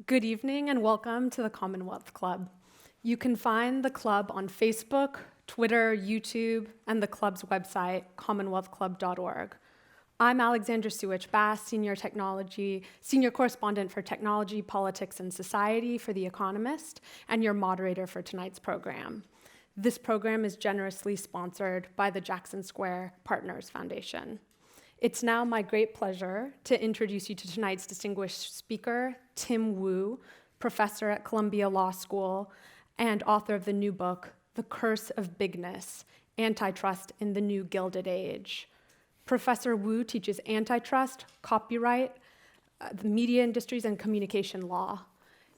Good evening and welcome to the Commonwealth Club. You can find the club on Facebook, Twitter, YouTube, and the club's website, commonwealthclub.org. I'm Alexandra Suich-Bass, Senior Correspondent for Technology, Politics, and Society for The Economist, and your moderator for tonight's program. This program is generously sponsored by the Jackson Square Partners Foundation. It's now my great pleasure to introduce you to tonight's distinguished speaker, Tim Wu, professor at Columbia Law School and author of the new book, The Curse of Bigness: Antitrust in the New Gilded Age. Professor Wu teaches antitrust, copyright, the media industries, and communication law.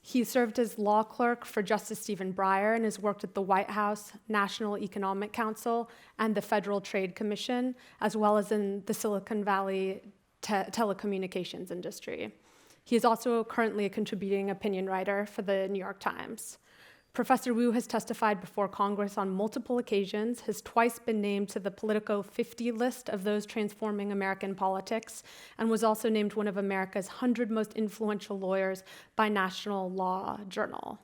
He served as law clerk for Justice Stephen Breyer and has worked at the White House, National Economic Council, and the Federal Trade Commission, as well as in the Silicon Valley telecommunications industry. He is also currently a contributing opinion writer for the New York Times. Professor Wu has testified before Congress on multiple occasions, has twice been named to the Politico 50 list of those transforming American politics, and was also named one of America's 100 most influential lawyers by National Law Journal.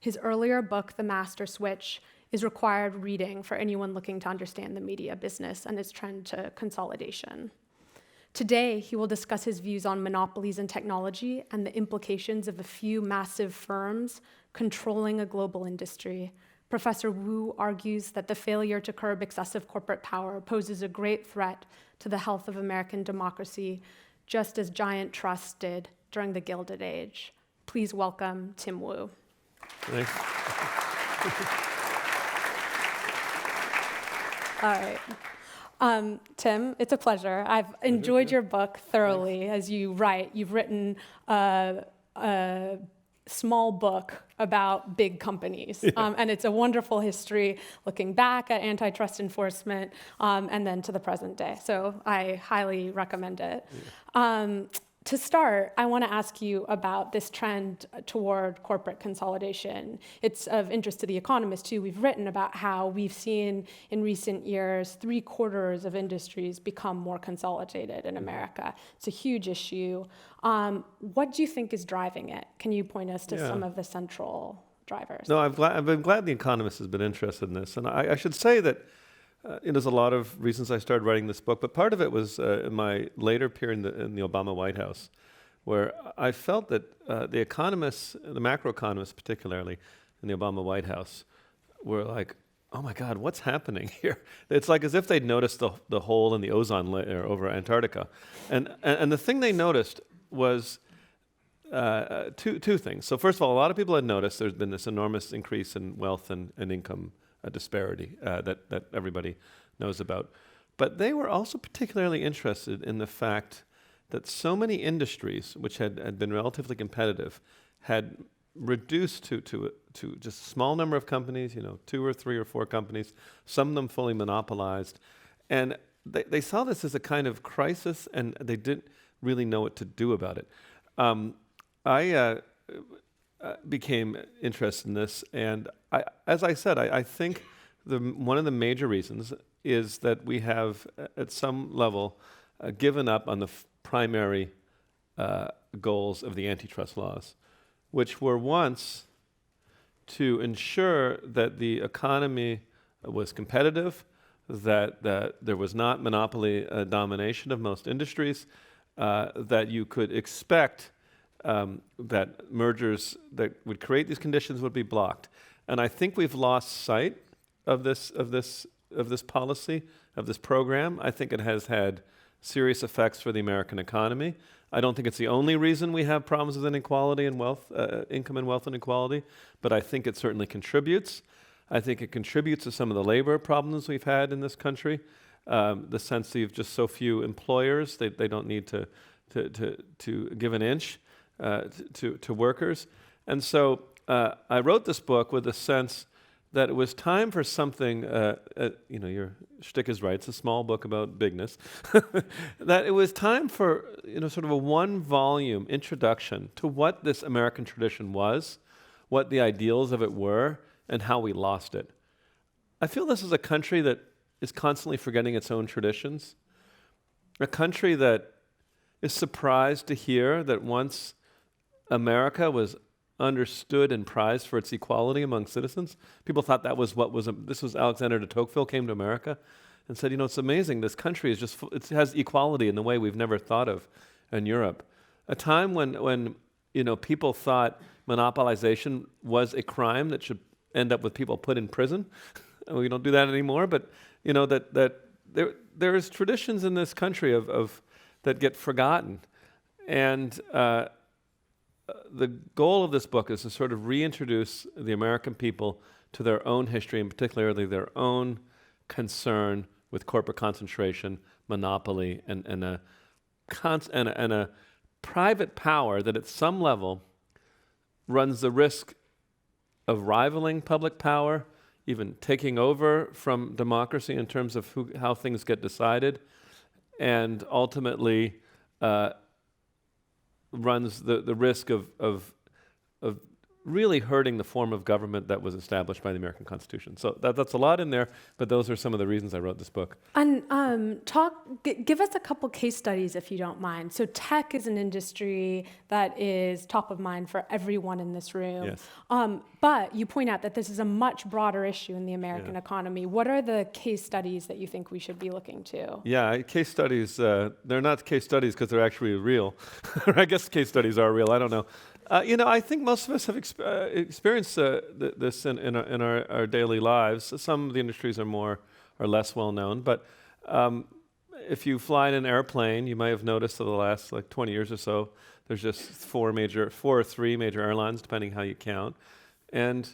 His earlier book, The Master Switch, is required reading for anyone looking to understand the media business and its trend to consolidation. Today, he will discuss his views on monopolies in technology and the implications of a few massive firms controlling a global industry. Professor Wu argues that the failure to curb excessive corporate power poses a great threat to the health of American democracy, just as giant trusts did during the Gilded Age. Please welcome Tim Wu. Thanks. All right. Tim, it's a pleasure. I've enjoyed your book thoroughly. As you write, you've written a small book about big companies. And it's a wonderful history looking back at antitrust enforcement and then to the present day. So I highly recommend it. To start, I want to ask you about this trend toward corporate consolidation. It's of interest to The Economist, too. We've written about how we've seen in recent years 3/4 of industries become more consolidated in America. It's a huge issue. What do you think is driving it? Can you point us to some of the central drivers? No, I've been glad The Economist has been interested in this. And I should say that there's a lot of reasons I started writing this book, but part of it was in my later period in the Obama White House, where I felt that the economists, the macroeconomists particularly, in the Obama White House, were like, oh my God, what's happening here? It's like as if they'd noticed the hole in the ozone layer over Antarctica. And the thing they noticed was two things. So first of all, a lot of people had noticed there's been this enormous increase in wealth and income disparity that everybody knows about. But they were also particularly interested in the fact that so many industries, which had been relatively competitive, had reduced to just a small number of companies, 2 or 3 or 4 companies, some of them fully monopolized. And they saw this as a kind of crisis, and they didn't really know what to do about it. I became interested in this, and as I said, I think one of the major reasons is that we have, at some level, given up on the primary goals of the antitrust laws, which were once to ensure that the economy was competitive, that there was not monopoly domination of most industries, that you could expect that mergers that would create these conditions would be blocked. And I think we've lost sight of this policy, of this program. I think it has had serious effects for the American economy. I don't think it's the only reason we have problems with inequality and wealth, income and wealth inequality, but I think it certainly contributes. I think it contributes to some of the labor problems we've had in this country. The sense that you've just so few employers, they don't need to give an inch to workers. And so I wrote this book with the sense that it was time for something, your shtick is right, it's a small book about bigness, that it was time for sort of a one-volume introduction to what this American tradition was, what the ideals of it were, and how we lost it. I feel this is a country that is constantly forgetting its own traditions, a country that is surprised to hear that once America was understood and prized for its equality among citizens. People thought that was this was Alexander de Tocqueville came to America and said, it's amazing, this country is just, it has equality in the way we've never thought of in Europe. A time when people thought monopolization was a crime that should end up with people put in prison. We don't do that anymore, but that there's traditions in this country of that get forgotten. And the goal of this book is to sort of reintroduce the American people to their own history, and particularly their own concern with corporate concentration, monopoly, and a private power that at some level runs the risk of rivaling public power, even taking over from democracy in terms of how things get decided, and ultimately runs the risk of really hurting the form of government that was established by the American Constitution. So that's a lot in there, but those are some of the reasons I wrote this book. And give us a couple case studies if you don't mind. So tech is an industry that is top of mind for everyone in this room. Yes. But you point out that this is a much broader issue in the American economy. What are the case studies that you think we should be looking to? Yeah, case studies, they're not case studies because they're actually real. I guess case studies are real, I don't know. I think most of us have experienced this in our daily lives. Some of the industries are less well known, but if you fly in an airplane, you might have noticed over the last 20 years or so, there's just four or three major airlines, depending how you count. And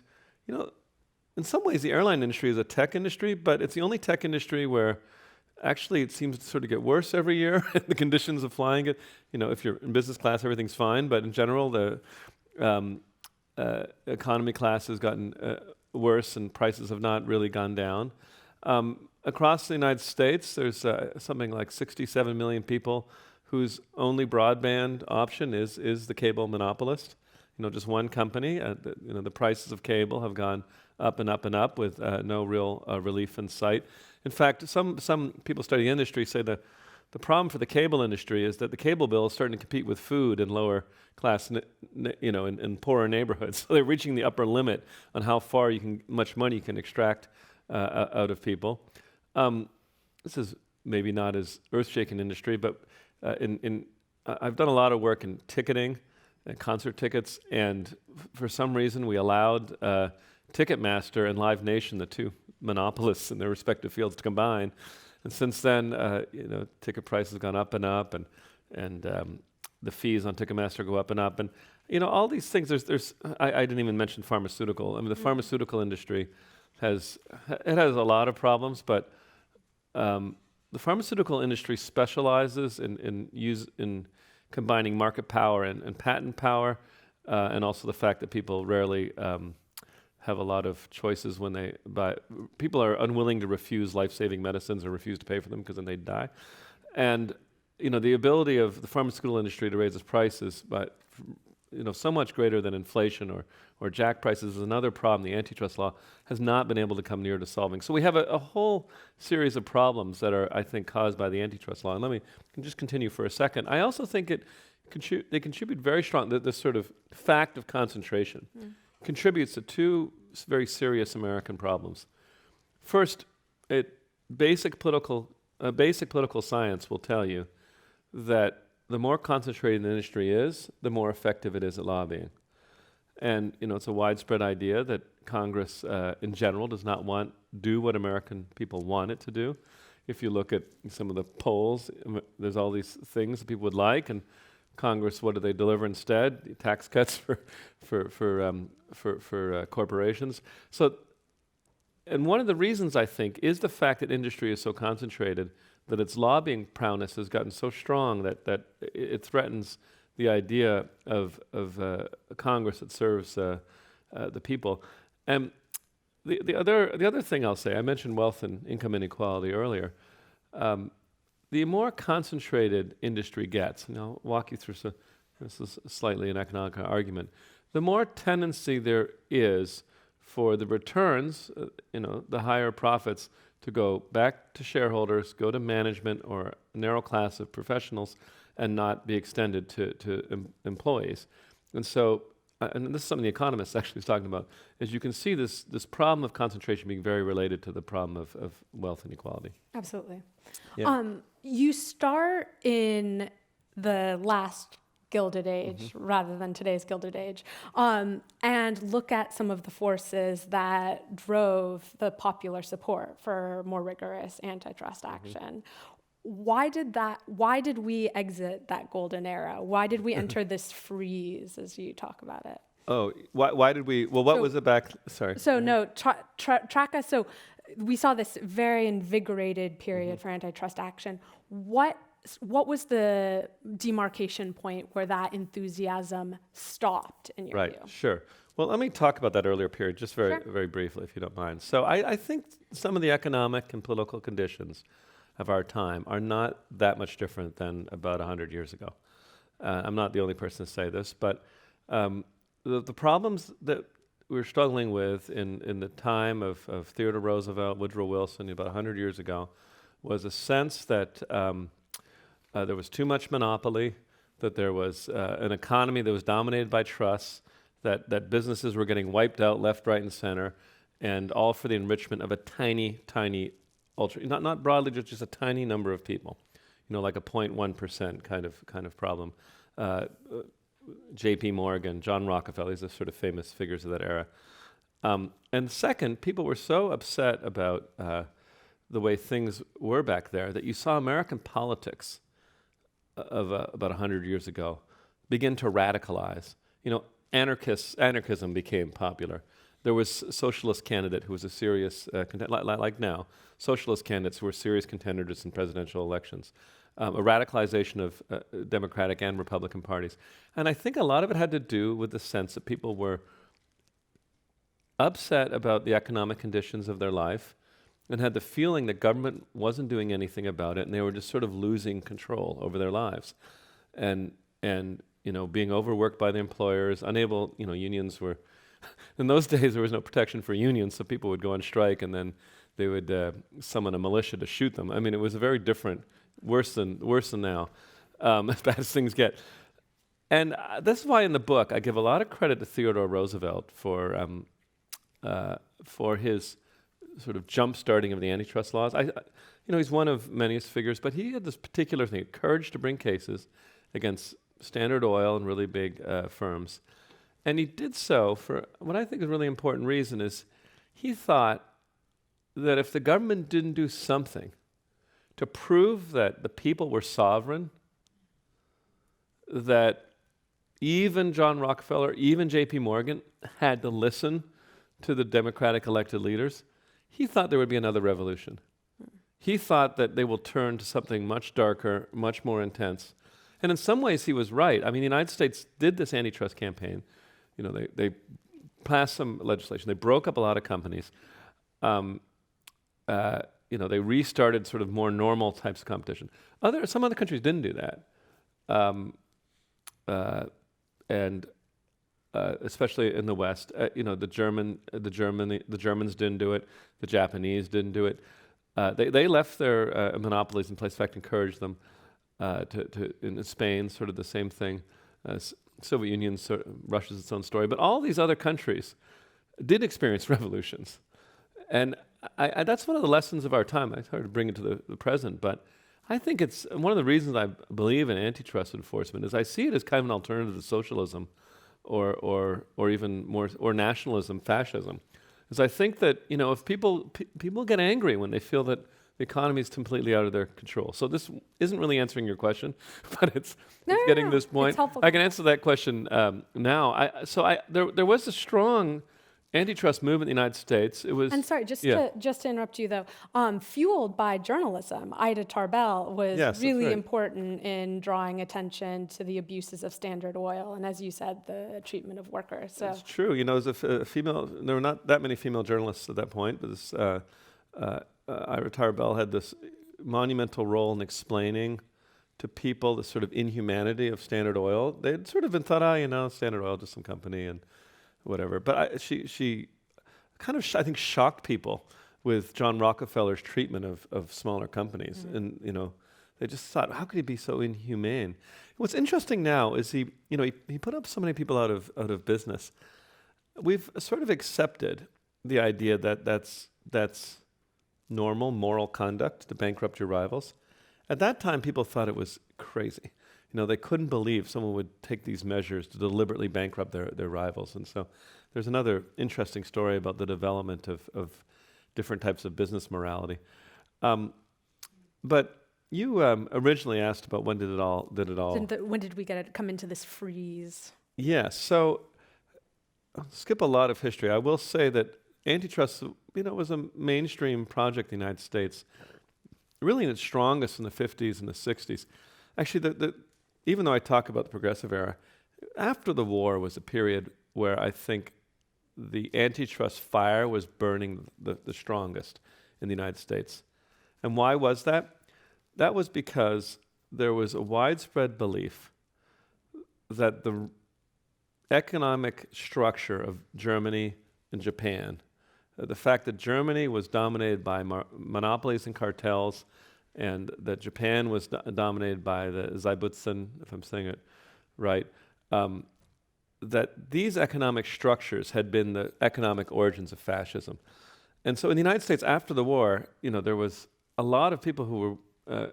in some ways, the airline industry is a tech industry, but it's the only tech industry where actually it seems to sort of get worse every year. The conditions of flying it, if you're in business class, everything's fine, but in general, the economy class has gotten worse and prices have not really gone down. Across the United States, there's something like 67 million people whose only broadband option is the cable monopolist. Just one company. The prices of cable have gone up and up and up with no real relief in sight. In fact, some people studying the industry say the problem for the cable industry is that the cable bill is starting to compete with food in lower class, in poorer neighborhoods. So they're reaching the upper limit on how much money you can extract out of people. This is maybe not as earth-shaking industry, but I've done a lot of work in ticketing and concert tickets, and for some reason we allowed Ticketmaster and Live Nation, the two monopolists in their respective fields, to combine. And since then, ticket prices have gone up and up, and the fees on Ticketmaster go up and up, and all these things. I didn't even mention pharmaceutical. I mean, the pharmaceutical industry has a lot of problems, but the pharmaceutical industry specializes in combining market power and patent power, and also the fact that people rarely have a lot of choices when they buy. People are unwilling to refuse life-saving medicines or refuse to pay for them because then they'd die. And the ability of the pharmaceutical industry to raise its prices, but so much greater than inflation or jack prices is another problem the antitrust law has not been able to come near to solving. So we have a whole series of problems that are, I think, caused by the antitrust law. And let me just continue for a second. I also think they contribute very strong, this sort of fact of concentration contributes to two very serious American problems. First, basic political science will tell you that the more concentrated an industry is, the more effective it is at lobbying. And it's a widespread idea that Congress, in general, does not do what American people want it to do. If you look at some of the polls, there's all these things that people would like, and Congress, what do they deliver instead? Tax cuts for corporations. So, and one of the reasons I think is the fact that industry is so concentrated, that its lobbying prowess has gotten so strong that it threatens the idea of a Congress that serves the people. And the other thing I'll say, I mentioned wealth and income inequality earlier. The more concentrated industry gets, and I'll walk you through, so this is slightly an economic argument, the more tendency there is for the returns, the higher profits, to go back to shareholders, go to management or a narrow class of professionals, and not be extended to employees. And so and this is something the Economist actually was talking about, is you can see this problem of concentration being very related to the problem of wealth inequality. Absolutely. Yeah. You start in the last Gilded Age rather than today's Gilded Age, and look at some of the forces that drove the popular support for more rigorous antitrust action. Why did we exit that golden era? Why did we enter this freeze, as you talk about it? Oh, why did we? Well, what was it back? Sorry. So no, track us. So we saw this very invigorated period for antitrust action. What was the demarcation point where that enthusiasm stopped, in your Right. view? Sure. Well, let me talk about that earlier period, just very Sure. very briefly, if you don't mind. So I think some of the economic and political conditions of our time are not that much different than about 100 years ago. I'm not the only person to say this, but the problems that we're struggling with in the time of Theodore Roosevelt, Woodrow Wilson, about 100 years ago, was a sense that there was too much monopoly, that there was an economy that was dominated by trusts, that businesses were getting wiped out left, right, and center, and all for the enrichment of a tiny, not broadly, just a tiny number of people, like a 0.1% kind of problem. J.P. Morgan, John Rockefeller, these are sort of famous figures of that era. And second, people were so upset about the way things were back there that you saw American politics of about 100 years ago begin to radicalize. Anarchism became popular. There was a socialist candidate who was a serious like now, socialist candidates who were serious contenders in presidential elections. A radicalization of Democratic and Republican parties. And I think a lot of it had to do with the sense that people were upset about the economic conditions of their life and had the feeling that government wasn't doing anything about it, and they were just sort of losing control over their lives. And being overworked by the employers, unable, unions were, in those days there was no protection for unions, so people would go on strike and then they would summon a militia to shoot them. I mean, it was a very different, worse than now, as bad as things get. And that's why in the book I give a lot of credit to Theodore Roosevelt for his sort of jump-starting of the antitrust laws. He's one of many figures, but he had this particular thing, courage to bring cases against Standard Oil and really big firms. And he did so for what I think is a really important reason is he thought that if the government didn't do something to prove that the people were sovereign, that even John Rockefeller, even J.P. Morgan had to listen to the Democratic elected leaders, he thought there would be another revolution. He thought that they will turn to something much darker, much more intense. And in some ways he was right. I mean, the United States did this antitrust campaign. They passed some legislation. They broke up a lot of companies. They restarted sort of more normal types of competition. Some other countries didn't do that, and especially in the West, the Germans didn't do it. The Japanese didn't do it. They left their monopolies in place. In fact, encouraged them in Spain, sort of the same thing. Soviet Union, Russia's its own story, but all these other countries did experience revolutions, and that's one of the lessons of our time. It's hard to bring it to the present, but I think it's one of the reasons I believe in antitrust enforcement is I see it as kind of an alternative to socialism, or even more, or nationalism, fascism. Is I think that if people get angry when they feel that the economy is completely out of their control. So this isn't really answering your question, but it's getting this point. It's helpful. I can answer that question now. There was a strong antitrust movement in the United States. It was. And sorry, just to interrupt you though, fueled by journalism, Ida Tarbell was really important in drawing attention to the abuses of Standard Oil, and as you said, the treatment of workers. So It's true. As a female, there were not that many female journalists at that point, but this, Ida Tarbell had this monumental role in explaining to people the sort of inhumanity of Standard Oil. They'd sort of been thought, Standard Oil, just some company and whatever. But she kind of, I think, shocked people with John Rockefeller's treatment of smaller companies. And, They just thought, how could he be so inhumane? What's interesting now is he put up so many people out of business. We've sort of accepted the idea that that's normal moral conduct to bankrupt your rivals. At that time, people thought it was crazy. They couldn't believe someone would take these measures to deliberately bankrupt their rivals. And so there's another interesting story about the development of different types of business morality. But you originally asked about when did it all When did we come into this freeze? Yeah, so I'll skip a lot of history. I will say that antitrust, was a mainstream project in the United States, really in its strongest in the 50s and the 60s. Actually, even though I talk about the progressive era, after the war was a period where I think the antitrust fire was burning the strongest in the United States. And why was that? That was because there was a widespread belief that the economic structure of Germany and Japan, the fact that Germany was dominated by monopolies and cartels, and that Japan was dominated by the Zaibutzen, if I'm saying it right, that these economic structures had been the economic origins of fascism. And so in the United States after the war, there was a lot of people who were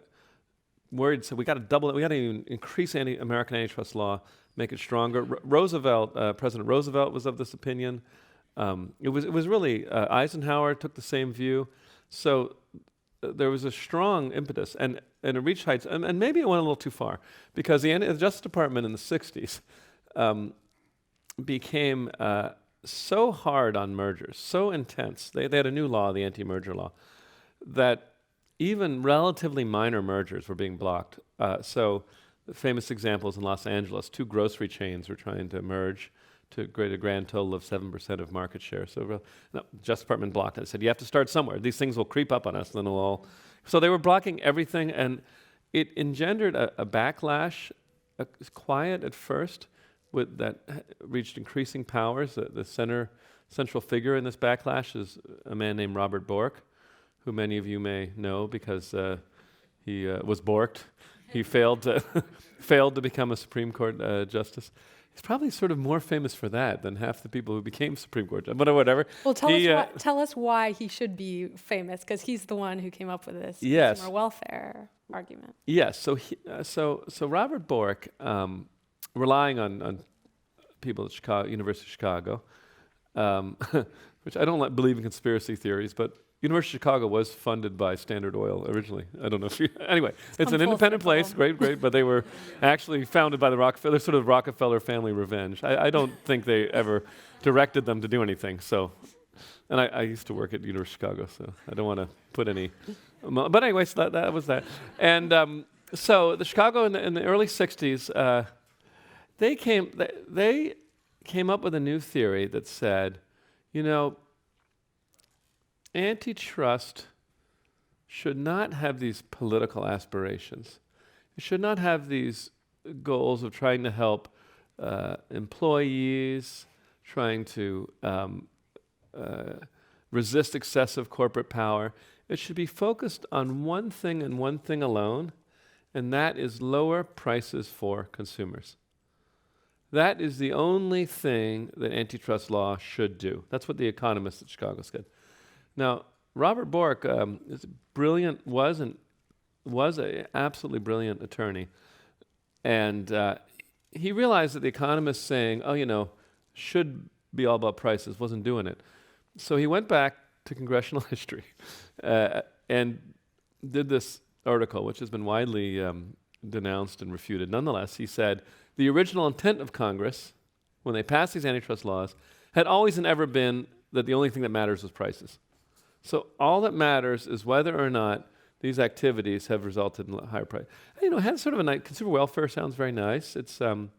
worried, so we got to double it, we got to even increase American antitrust law, make it stronger. President Roosevelt was of this opinion. It was really, Eisenhower took the same view. So there was a strong impetus, and it reached heights, and maybe it went a little too far, because the Justice Department in the 60s became so hard on mergers, so intense. They had a new law, the anti-merger law, that even relatively minor mergers were being blocked. So the famous examples in Los Angeles, 2 grocery chains were trying to merge to create a grand total of 7% of market share. So the Justice Department blocked it. It said, you have to start somewhere. These things will creep up on us, and then it'll all... So they were blocking everything, and it engendered a backlash, quiet at first, that reached increasing powers. The central figure in this backlash is a man named Robert Bork, who many of you may know because he was borked. He failed to become a Supreme Court justice. He's probably sort of more famous for that than half the people who became Supreme Court judges, but whatever. Well, tell us why he should be famous, because he's the one who came up with this consumer welfare argument. Yes. So Robert Bork, relying on people at University of Chicago, which I don't believe in conspiracy theories, but University of Chicago was funded by Standard Oil originally. I don't know if you... Anyway, it's an independent place, great, but they were actually founded by the Rockefeller, sort of Rockefeller family revenge. I don't think they ever directed them to do anything, so... And I used to work at University of Chicago, so I don't want to put any... But anyway, so that was that. And so the Chicago in the early 60s, they came up with a new theory that said, antitrust should not have these political aspirations. It should not have these goals of trying to help employees, trying to resist excessive corporate power. It should be focused on one thing and one thing alone, and that is lower prices for consumers. That is the only thing that antitrust law should do. That's what the economists at Chicago said. Now, Robert Bork was an absolutely brilliant attorney, and he realized that the economists saying, should be all about prices, wasn't doing it. So he went back to congressional history and did this article, which has been widely denounced and refuted. Nonetheless, he said, the original intent of Congress, when they passed these antitrust laws, had always and ever been that the only thing that matters was prices. So all that matters is whether or not these activities have resulted in higher price. Had sort of a nice, consumer welfare sounds very nice. It's in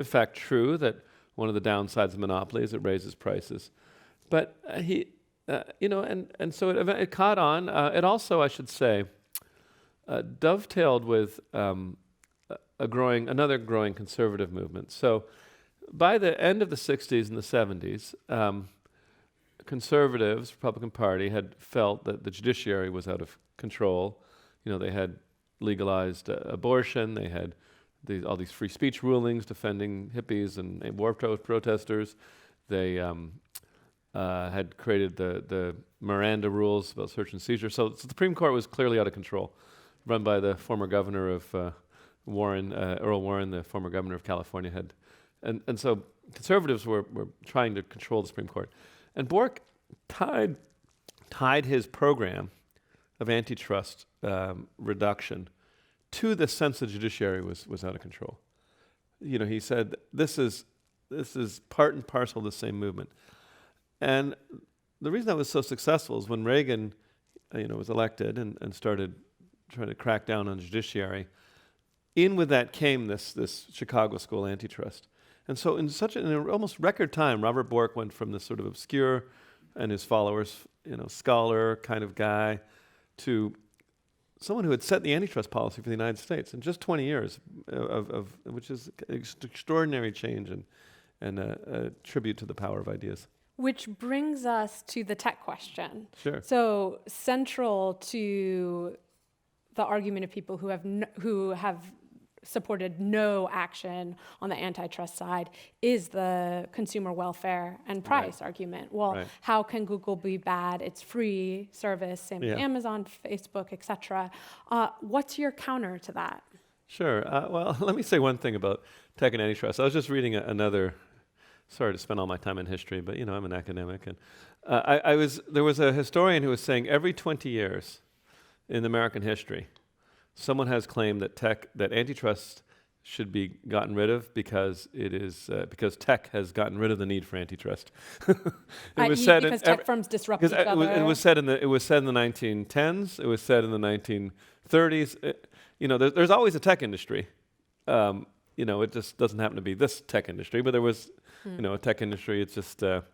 fact true that one of the downsides of monopoly is it raises prices. But so it caught on. It also, I should say, dovetailed with another growing conservative movement. So by the end of the 60s and the 70s, conservatives, Republican Party, had felt that the judiciary was out of control. They had legalized abortion. They had all these free speech rulings defending hippies and war protesters. They had created the Miranda rules about search and seizure. So the Supreme Court was clearly out of control, run by the former governor of Warren, Earl Warren, the former governor of California. And so conservatives were trying to control the Supreme Court. And Bork tied his program of antitrust reduction to the sense the judiciary was out of control. You know, he said, this is part and parcel of the same movement. And the reason that was so successful is when Reagan, was elected and started trying to crack down on the judiciary, in with that came this Chicago school antitrust. And so in an almost record time, Robert Bork went from this sort of obscure, and his followers, scholar kind of guy, to someone who had set the antitrust policy for the United States in just 20 years, which is extraordinary change and a tribute to the power of ideas. Which brings us to the tech question. Sure. So central to the argument of people who have supported no action on the antitrust side is the consumer welfare and price argument. Well, how can Google be bad? It's free service, same with Amazon, Facebook, etc. What's your counter to that? Sure. Well, let me say one thing about tech and antitrust. I was just reading another. Sorry to spend all my time in history, but I'm an academic, and there was a historian who was saying every 20 years in American history, someone has claimed that antitrust should be gotten rid of because because tech has gotten rid of the need for antitrust. Because tech firms disrupt each other. It was said in the 1910s. It was said in the 1930s. There's always a tech industry. It just doesn't happen to be this tech industry, but there was, a tech industry. It's just, and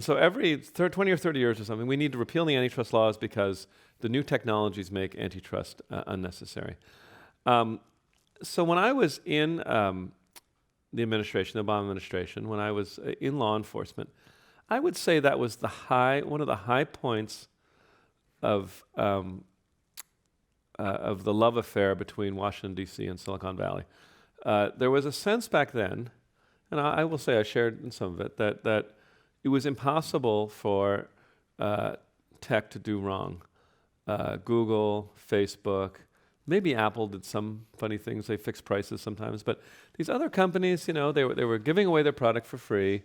so every 20 or 30 years or something, we need to repeal the antitrust laws because the new technologies make antitrust unnecessary. So when I was in the administration, the Obama administration, when I was in law enforcement, I would say that was one of the high points of the love affair between Washington, D.C. and Silicon Valley. There was a sense back then, and I will say I shared in some of it, that it was impossible for tech to do wrong. Google, Facebook, maybe Apple did some funny things. They fixed prices sometimes, but these other companies, they were giving away their product for free.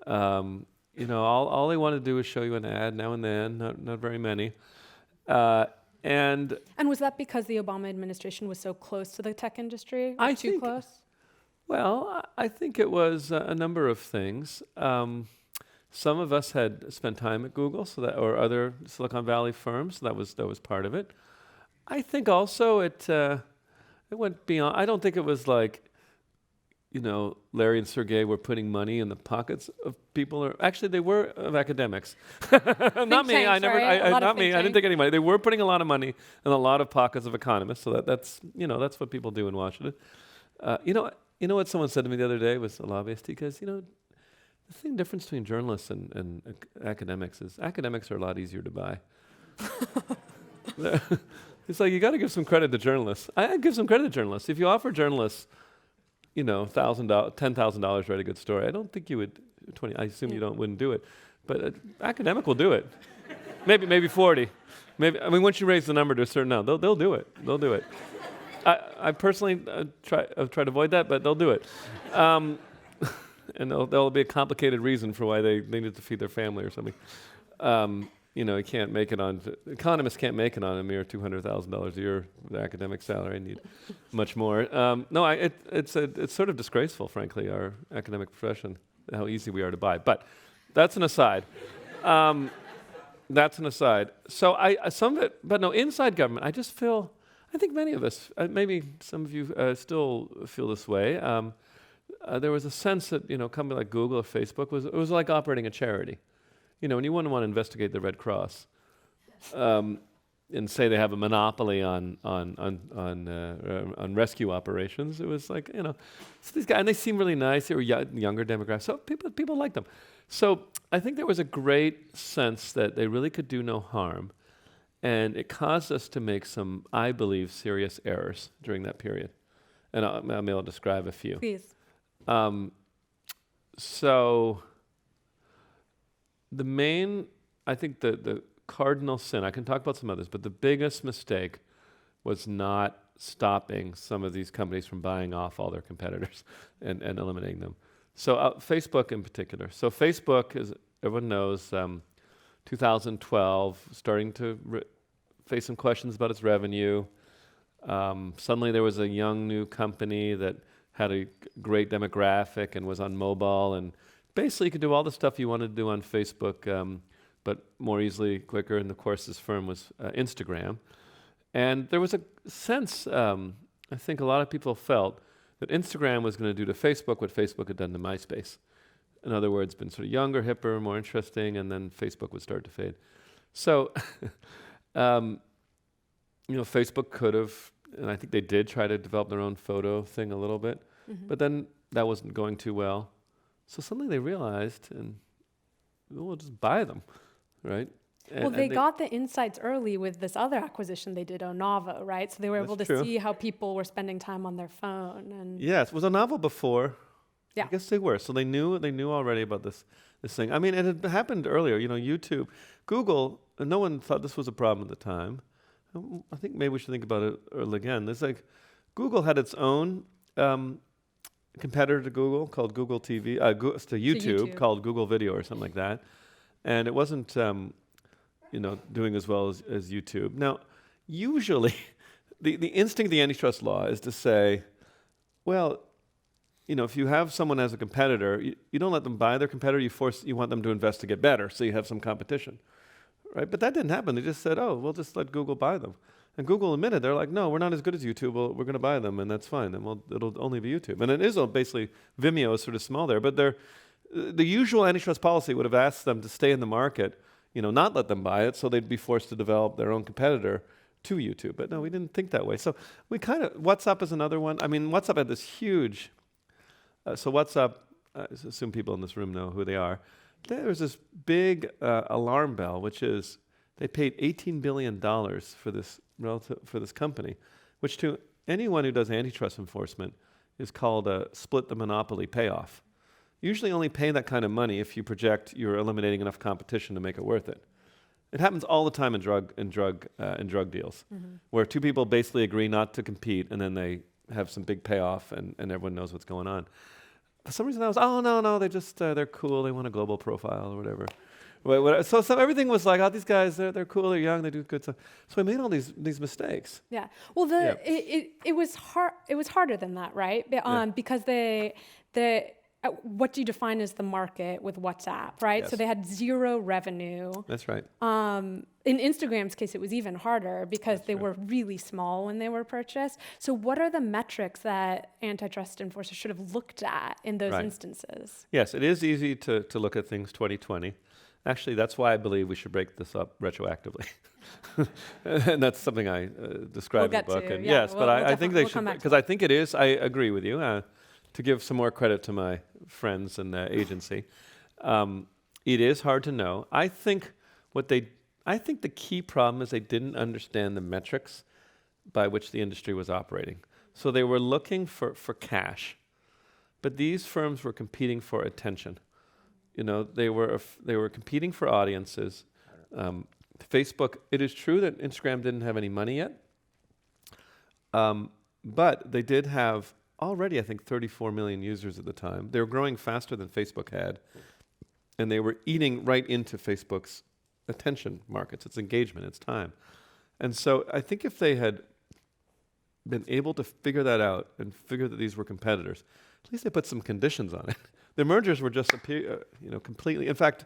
All they want to do is show you an ad now and then, not very many. And was that because the Obama administration was so close to the tech industry? Too close? Well, I think it was a number of things. Some of us had spent time at Google, or other Silicon Valley firms. So that was part of it. I think also it went beyond. I don't think it was like, Larry and Sergey were putting money in the pockets of people. Or actually, they were of academics. Not me. I didn't take any money. They were putting a lot of money in a lot of pockets of economists. So that's what people do in Washington. You know what someone said to me the other day was a lobbyist. He goes, the difference between journalists and academics is academics are a lot easier to buy. It's like you got to give some credit to journalists. I give some credit to journalists. If you offer journalists, $10,000 to write a good story, I don't think you would. 20. I assume you wouldn't do it, but academic will do it. maybe 40. Once you raise the number to a certain amount, they'll do it. They'll do it. I personally try to avoid that, but they'll do it. And there'll be a complicated reason for why they need to feed their family or something. You can't make it on. Economists can't make it on a mere $200,000 a year. The academic salary, I need much more. It's sort of disgraceful, frankly, our academic profession, how easy we are to buy. But that's an aside. So some of it, but no, inside government, I just feel. I think many of us, maybe some of you still feel this way. There was a sense that a company like Google or Facebook was like operating a charity. And you wouldn't want to investigate the Red Cross and say they have a monopoly on rescue operations. It was like so these guys, and they seem really nice. They were younger demographics, so people liked them. So I think there was a great sense that they really could do no harm, And it caused us to make some, I believe, serious errors during that period. And I'll describe a few. Please. So the main, I think the cardinal sin, I can talk about some others, but the biggest mistake was not stopping some of these companies from buying off all their competitors and eliminating them. So Facebook in particular. So Facebook, as everyone knows, 2012, starting to face some questions about its revenue. Suddenly there was a young new company that had a great demographic and was on mobile, and basically you could do all the stuff you wanted to do on Facebook, but more easily, quicker, and of course this firm was Instagram. And there was a sense, I think a lot of people felt, that Instagram was going to do to Facebook what Facebook had done to MySpace. In other words, been sort of younger, hipper, more interesting, and then Facebook would start to fade. So, Facebook could have, and I think they did try to develop their own photo thing a little bit, but then that wasn't going too well. So suddenly they realized, and we'll just buy them, right? Well, they got the insights early with this other acquisition they did, Onavo, right? So they were able to see how people were spending time on their phone. And yes, was Onavo before? Yeah. I guess they were. So they knew already about this thing. I mean, it had happened earlier. YouTube, Google. No one thought this was a problem at the time. I think maybe we should think about it again. There's Google had its own competitor to Google called Google TV, to YouTube called Google Video or something like that, and it wasn't doing as well as YouTube. Now, usually, the instinct of the antitrust law is to say, well, if you have someone as a competitor, you don't let them buy their competitor. You want them to invest to get better, so you have some competition. Right, but that didn't happen. They just said, "Oh, we'll just let Google buy them," and Google admitted they're like, "No, we're not as good as YouTube. We're going to buy them, and that's fine. And it'll only be YouTube." And it is basically Vimeo is sort of small there, but the usual antitrust policy would have asked them to stay in the market, not let them buy it, so they'd be forced to develop their own competitor to YouTube. But no, we didn't think that way. So we WhatsApp is another one. I mean, WhatsApp had this huge. So WhatsApp, I assume people in this room know who they are. There was this big alarm bell, which is they paid $18 billion for this company, which to anyone who does antitrust enforcement is called a split the monopoly payoff. Usually only pay that kind of money if you project you're eliminating enough competition to make it worth it. It happens all the time in drug deals, where two people basically agree not to compete, and then they have some big payoff, and everyone knows what's going on. For some reason, I was, no, they're cool. They want a global profile or whatever. So everything was like, these guys, they're cool, they're young, they do good stuff. So I made all these mistakes. Yeah. Well, it was hard. It was harder than that, right? Because what do you define as the market with WhatsApp, right? Yes. So they had zero revenue. That's right. In Instagram's case, it was even harder because they were really small when they were purchased. So what are the metrics that antitrust enforcers should have looked at in those instances? Yes, it is easy to look at things 2020. Actually, that's why I believe we should break this up retroactively. And that's something I describe in the book. And yes, but I think they should, because I think it is, I agree with you, to give some more credit to my friends in the agency. It is hard to know. I think the key problem is they didn't understand the metrics by which the industry was operating. So they were looking for cash, but these firms were competing for attention. They were competing for audiences. Facebook, it is true that Instagram didn't have any money yet, but they did have already, I think, 34 million users at the time. They were growing faster than Facebook had, and they were eating right into Facebook's attention markets, its engagement, its time. And so I think if they had been able to figure that out and figure that these were competitors, at least they put some conditions on it. The mergers were just completely. In fact,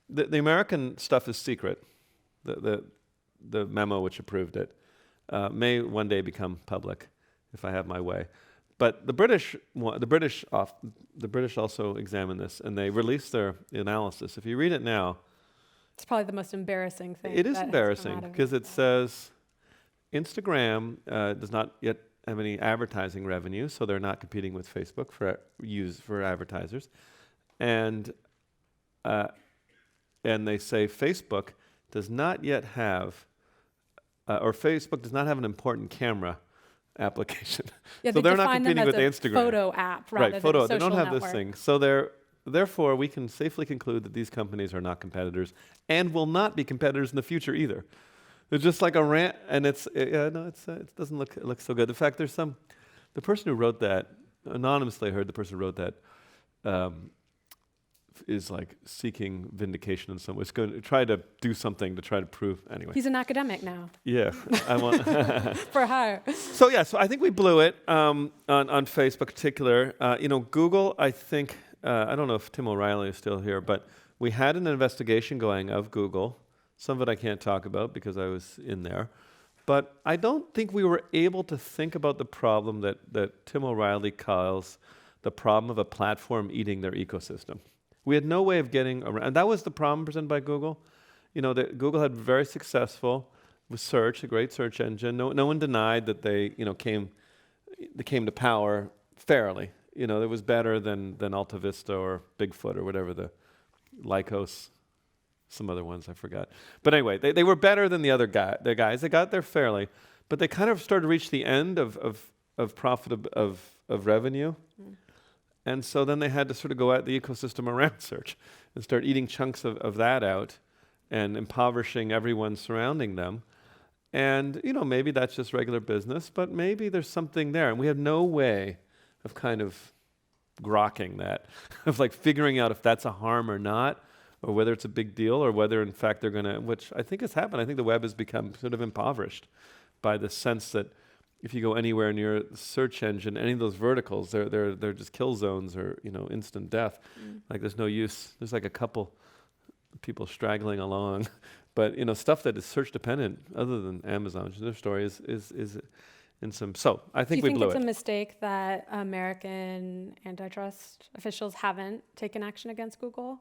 the American stuff is secret. The memo which approved it may one day become public if I have my way. But the British also examined this, and they released their analysis. If you read it now, it's probably the most embarrassing thing. It is embarrassing because it says Instagram does not yet have any advertising revenue, so they're not competing with Facebook for advertisers, and they say Facebook does not yet have or Facebook does not have an important camera application. Yeah, So they they're not define them competing as with a Instagram. photo app rather Right, than photo. a social They don't have network. this thing. So therefore, we can safely conclude that these companies are not competitors and will not be competitors in the future either. They're just like a rant, and it doesn't look so good. In fact, the person who wrote that, anonymously I heard the person who wrote that, is like seeking vindication in some way. It's going to try to do something to try to prove, anyway. He's an academic now, Yeah, I want. for hire. So I think we blew it on Facebook in particular. Google, I think, I don't know if Tim O'Reilly is still here, but we had an investigation going of Google. Some of it I can't talk about because I was in there. But I don't think we were able to think about the problem that Tim O'Reilly calls the problem of a platform eating their ecosystem. We had no way of getting around, and that was the problem presented by Google. Google had very successful with search, a great search engine. No one denied that they came to power fairly. It was better than Alta Vista or Bigfoot or whatever the Lycos, some other ones I forgot. But anyway, they were better than the guys. They got there fairly, but they kind of started to reach the end of profit of revenue. And so then they had to sort of go at the ecosystem around search and start eating chunks of that out and impoverishing everyone surrounding them. And, maybe that's just regular business, but maybe there's something there. And we have no way of kind of grokking that, of like figuring out if that's a harm or not, or whether it's a big deal, or whether in fact they're going to, which I think has happened. I think the web has become sort of impoverished by the sense that if you go anywhere near the search engine, any of those verticals, they're just kill zones or instant death. Like there's no use. There's like a couple people straggling along, but stuff that is search dependent, other than Amazon, which is their story, is in some. So I think we blew it. Do you think it's a mistake that American antitrust officials haven't taken action against Google?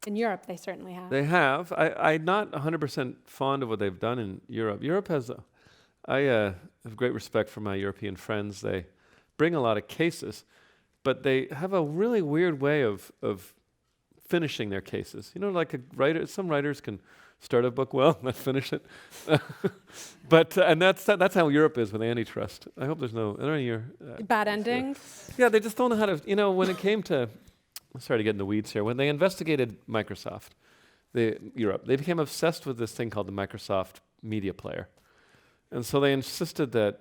In Europe, they certainly have. They have. I'm not 100% fond of what they've done in Europe. Europe has. I have great respect for my European friends. They bring a lot of cases, but they have a really weird way of finishing their cases. Like a writer. Some writers can start a book well, not finish it. But and that's how Europe is with antitrust. I hope there's no. Are there any bad endings? Yeah, they just don't know how to. When it came to, sorry to get in the weeds here. When they investigated Microsoft, Europe, they became obsessed with this thing called the Microsoft Media Player. And so they insisted that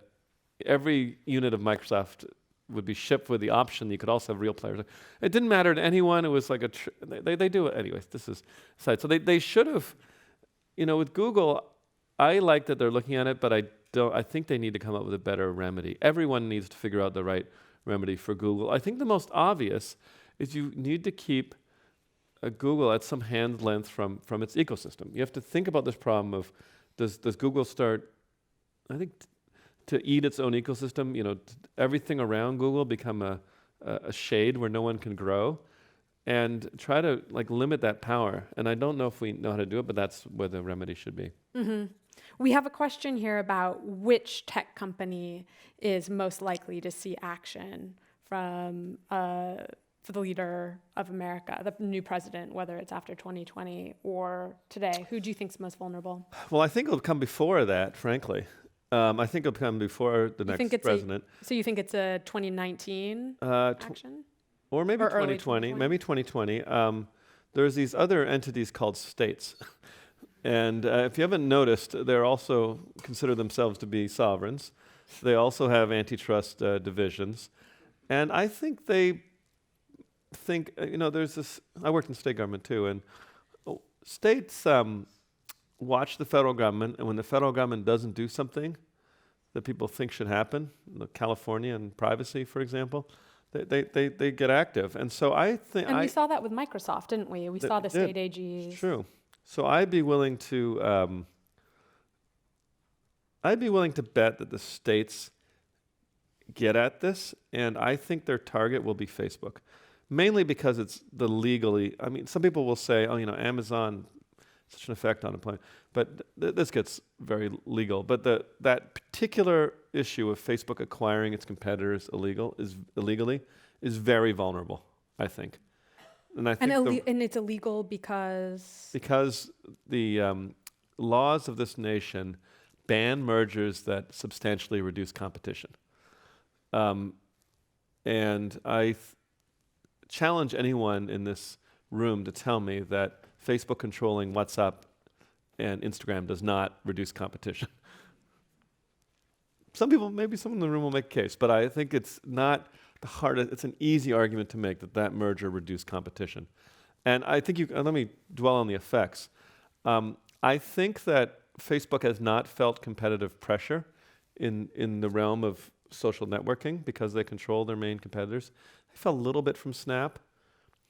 every unit of Microsoft would be shipped with the option that you could also have real players. It didn't matter to anyone. It was like they do it. Anyways, this is aside. So they should have, with Google, I like that they're looking at it, but I think they need to come up with a better remedy. Everyone needs to figure out the right remedy for Google. I think the most obvious is you need to keep Google at some hand length from its ecosystem. You have to think about this problem of, does Google start, I think, to eat its own ecosystem, everything around Google become a shade where no one can grow, and try to limit that power. And I don't know if we know how to do it, but that's where the remedy should be. Mm-hmm. We have a question here about which tech company is most likely to see action from the leader of America, the new president, whether it's after 2020 or today. Who do you think is most vulnerable? Well, I think it'll come before that, frankly. I think it'll come before the next president. So you think it's a 2019 action? Or maybe or 2020. Maybe 2020. There's these other entities called states. And if you haven't noticed, they're also consider themselves to be sovereigns. They also have antitrust divisions. And I think they think, there's this, I worked in state government too, and states watch the federal government, and when the federal government doesn't do something that people think should happen, California and privacy, for example, they get active. And so I think... And we saw that with Microsoft, didn't we? We saw the state AGs. True. So I'd be willing to bet that the states get at this, and I think their target will be Facebook. Mainly because it's the legally, some people will say, Amazon, such an effect on a plane, but this gets very legal. But that particular issue of Facebook acquiring its competitors illegally is very vulnerable, I think. And I think and it's illegal because the laws of this nation ban mergers that substantially reduce competition. And I challenge anyone in this room to tell me that Facebook controlling WhatsApp and Instagram does not reduce competition. Some people, maybe someone in the room will make a case, but I think it's not the hardest, it's an easy argument to make that that merger reduced competition. And I think let me dwell on the effects. I think that Facebook has not felt competitive pressure in the realm of social networking because they control their main competitors. They felt a little bit from Snap,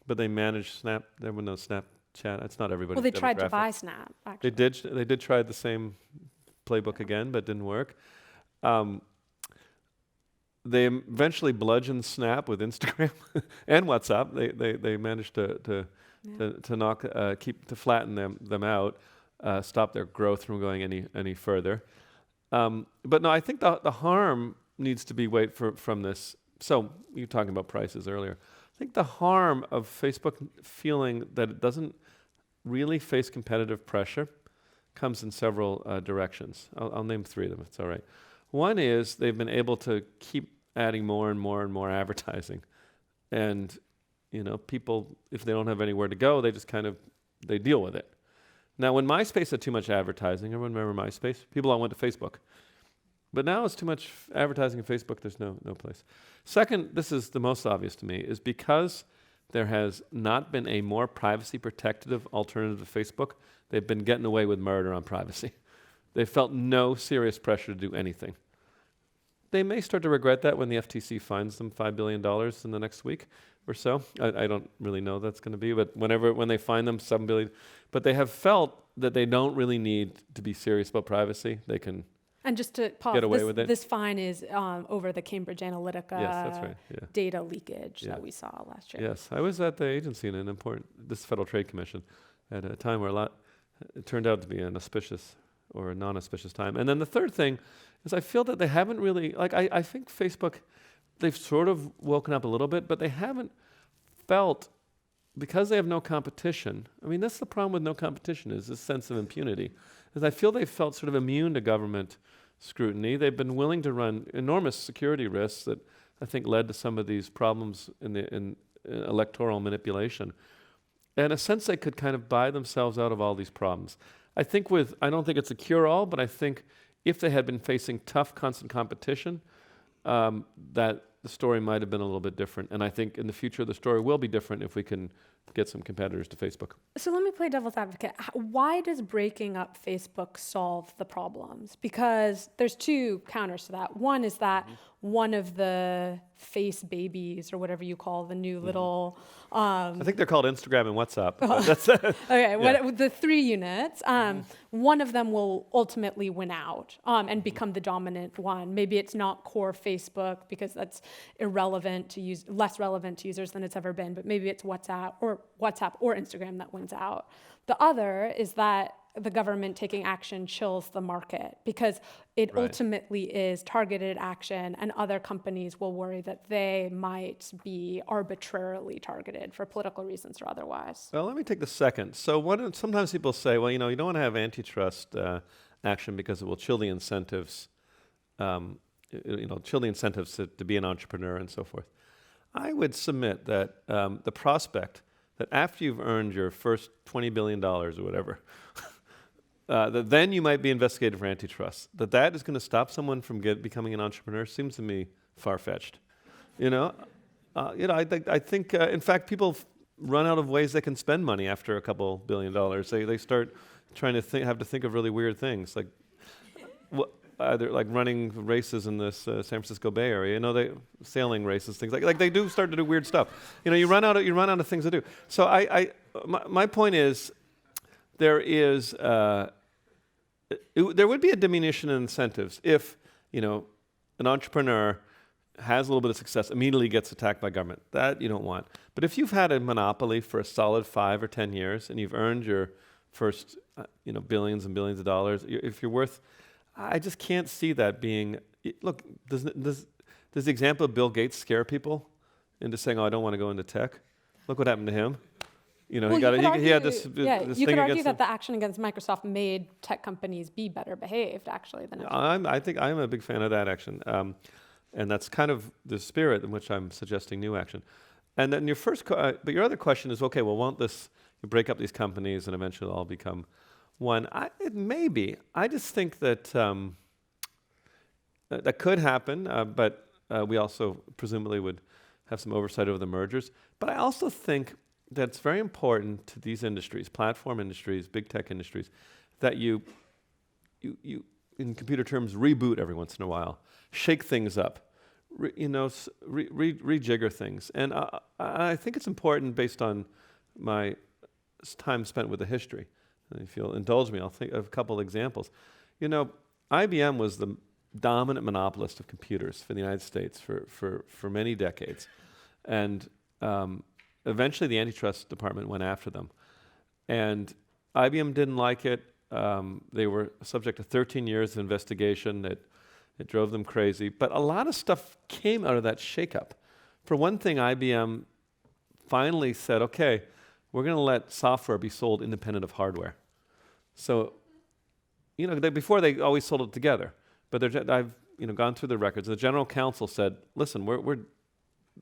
but they managed Snap. There was no Snapchat. It's not everybody's Well, they tried to demographic. buy Snap, actually. They did try the same playbook again, but it didn't work. They eventually bludgeoned Snap with Instagram and WhatsApp. They managed to flatten them out, stop their growth from going any further. But no, I think the harm needs to be from this. So you were talking about prices earlier. I think the harm of Facebook feeling that it doesn't really face competitive pressure comes in several directions. I'll name three of them, if it's all right. One is they've been able to keep adding more and more and more advertising. And, people, if they don't have anywhere to go, they just they deal with it. Now, when MySpace had too much advertising, everyone remember MySpace? People all went to Facebook. But now it's too much advertising in Facebook, there's no place. Second, this is the most obvious to me, is because there has not been a more privacy protective alternative to Facebook, they've been getting away with murder on privacy. They felt no serious pressure to do anything. They may start to regret that when the FTC fines them $5 billion in the next week or so. I don't really know that's going to be, but when they fine them $7 billion, but they have felt that they don't really need to be serious about privacy. They can And just to pause, get away with it. This fine is over the Cambridge Analytica Yes, that's right. Yeah. data leakage that we saw last year. Yes, I was at the agency in this Federal Trade Commission at a time where it turned out to be an auspicious or a non-auspicious time. And then the third thing is I feel that they haven't really, I think Facebook, they've sort of woken up a little bit, but they haven't felt, because they have no competition, that's the problem with no competition, is this sense of impunity. Is I feel they've felt sort of immune to government scrutiny. They've been willing to run enormous security risks that I think led to some of these problems in electoral manipulation. And in a sense, they could kind of buy themselves out of all these problems. I don't think it's a cure-all, but I think if they had been facing tough, constant competition, that the story might have been a little bit different. And I think in the future, the story will be different if we can get some competitors to Facebook. So let me play devil's advocate. Why does breaking up Facebook solve the problems? Because there's two counters to that. One is that one of the face babies, or whatever you call the new little... I think they're called Instagram and WhatsApp. That's okay, the three units, one of them will ultimately win out and become the dominant one. Maybe it's not core Facebook because that's less relevant to users than it's ever been, but maybe it's WhatsApp or Instagram that wins out. The other is that the government taking action chills the market because it ultimately is targeted action, and other companies will worry that they might be arbitrarily targeted for political reasons or otherwise. Well, let me take the second. So sometimes people say, well, you don't want to have antitrust action because it will chill the incentives, to be an entrepreneur and so forth. I would submit that the prospect that after you've earned your first $20 billion or whatever, that then you might be investigated for antitrust, that is going to stop someone from becoming an entrepreneur seems to me far-fetched. I think, in fact, people run out of ways they can spend money after a couple $1 billion. They start trying to have to think of really weird things, like either like running races in this San Francisco Bay Area. They sailing races, things like they do start to do weird stuff. You run out of things to do. So my point is, there would be a diminution in incentives if, an entrepreneur has a little bit of success, immediately gets attacked by government. That you don't want. But if you've had a monopoly for a solid 5 or 10 years and you've earned your first, billions and billions of dollars, if you're worth, I just can't see that being. Look, does the example of Bill Gates scare people into saying, "Oh, I don't want to go into tech"? Look what happened to him. You know, Well, he had this yeah, this you thing could argue against that the action against Microsoft made tech companies be better behaved, actually, than I think I'm a big fan of that action, and that's kind of the spirit in which I'm suggesting new action. And then but your other question is, okay, well, won't this you break up these companies and eventually they'll all become one? It may be. I just think that that could happen, but we also presumably would have some oversight over the mergers. But I also think that it's very important to these industries, platform industries, big tech industries, that you in computer terms, reboot every once in a while, shake things up, rejigger things. And I think it's important based on my time spent with the history. And if you'll indulge me, I'll think of a couple examples. You know, IBM was the dominant monopolist of computers for the United States for many decades. And eventually the antitrust department went after them. And IBM didn't like it. They were subject to 13 years of investigation. It drove them crazy. But a lot of stuff came out of that shakeup. For one thing, IBM finally said, okay, we're going to let software be sold independent of hardware. So, you know, before they always sold it together. But I've gone through the records. The general counsel said, listen, we're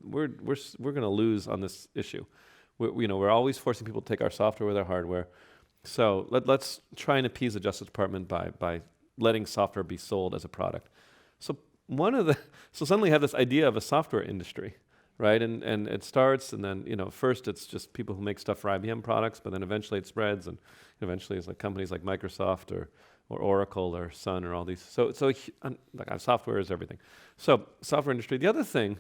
going to lose on this issue. We're always forcing people to take our software with our hardware. So let's try and appease the Justice Department by letting software be sold as a product. So suddenly you have this idea of a software industry, right? And it starts, and then first it's just people who make stuff for IBM products, but then eventually it spreads, and eventually it's like companies like Microsoft or Oracle or Sun or all these. So software is everything. So software industry. The other thing,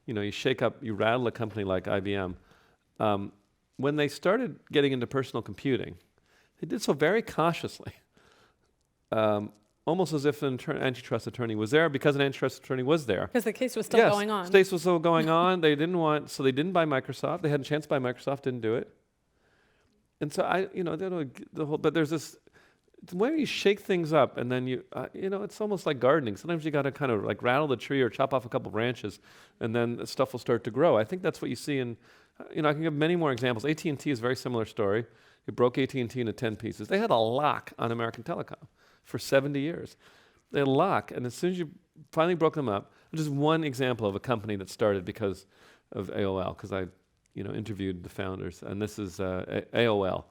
you rattle a company like IBM. When they started getting into personal computing, they did so very cautiously, almost as if an antitrust attorney was there because an antitrust attorney was there. Because the case was still going on. The case was still going on. They didn't buy Microsoft. They had a chance to buy Microsoft, didn't do it. And so but there's this way you shake things up, and then it's almost like gardening. Sometimes you got to kind of like rattle the tree or chop off a couple branches, and then the stuff will start to grow. I think that's what you see in, I can give many more examples. AT&T is a very similar story. It broke AT&T into 10 pieces. They had a lock on American Telecom for 70 years. They had a lock, and as soon as you finally broke them up, just one example of a company that started because of AOL, because I interviewed the founders, and this is AOL.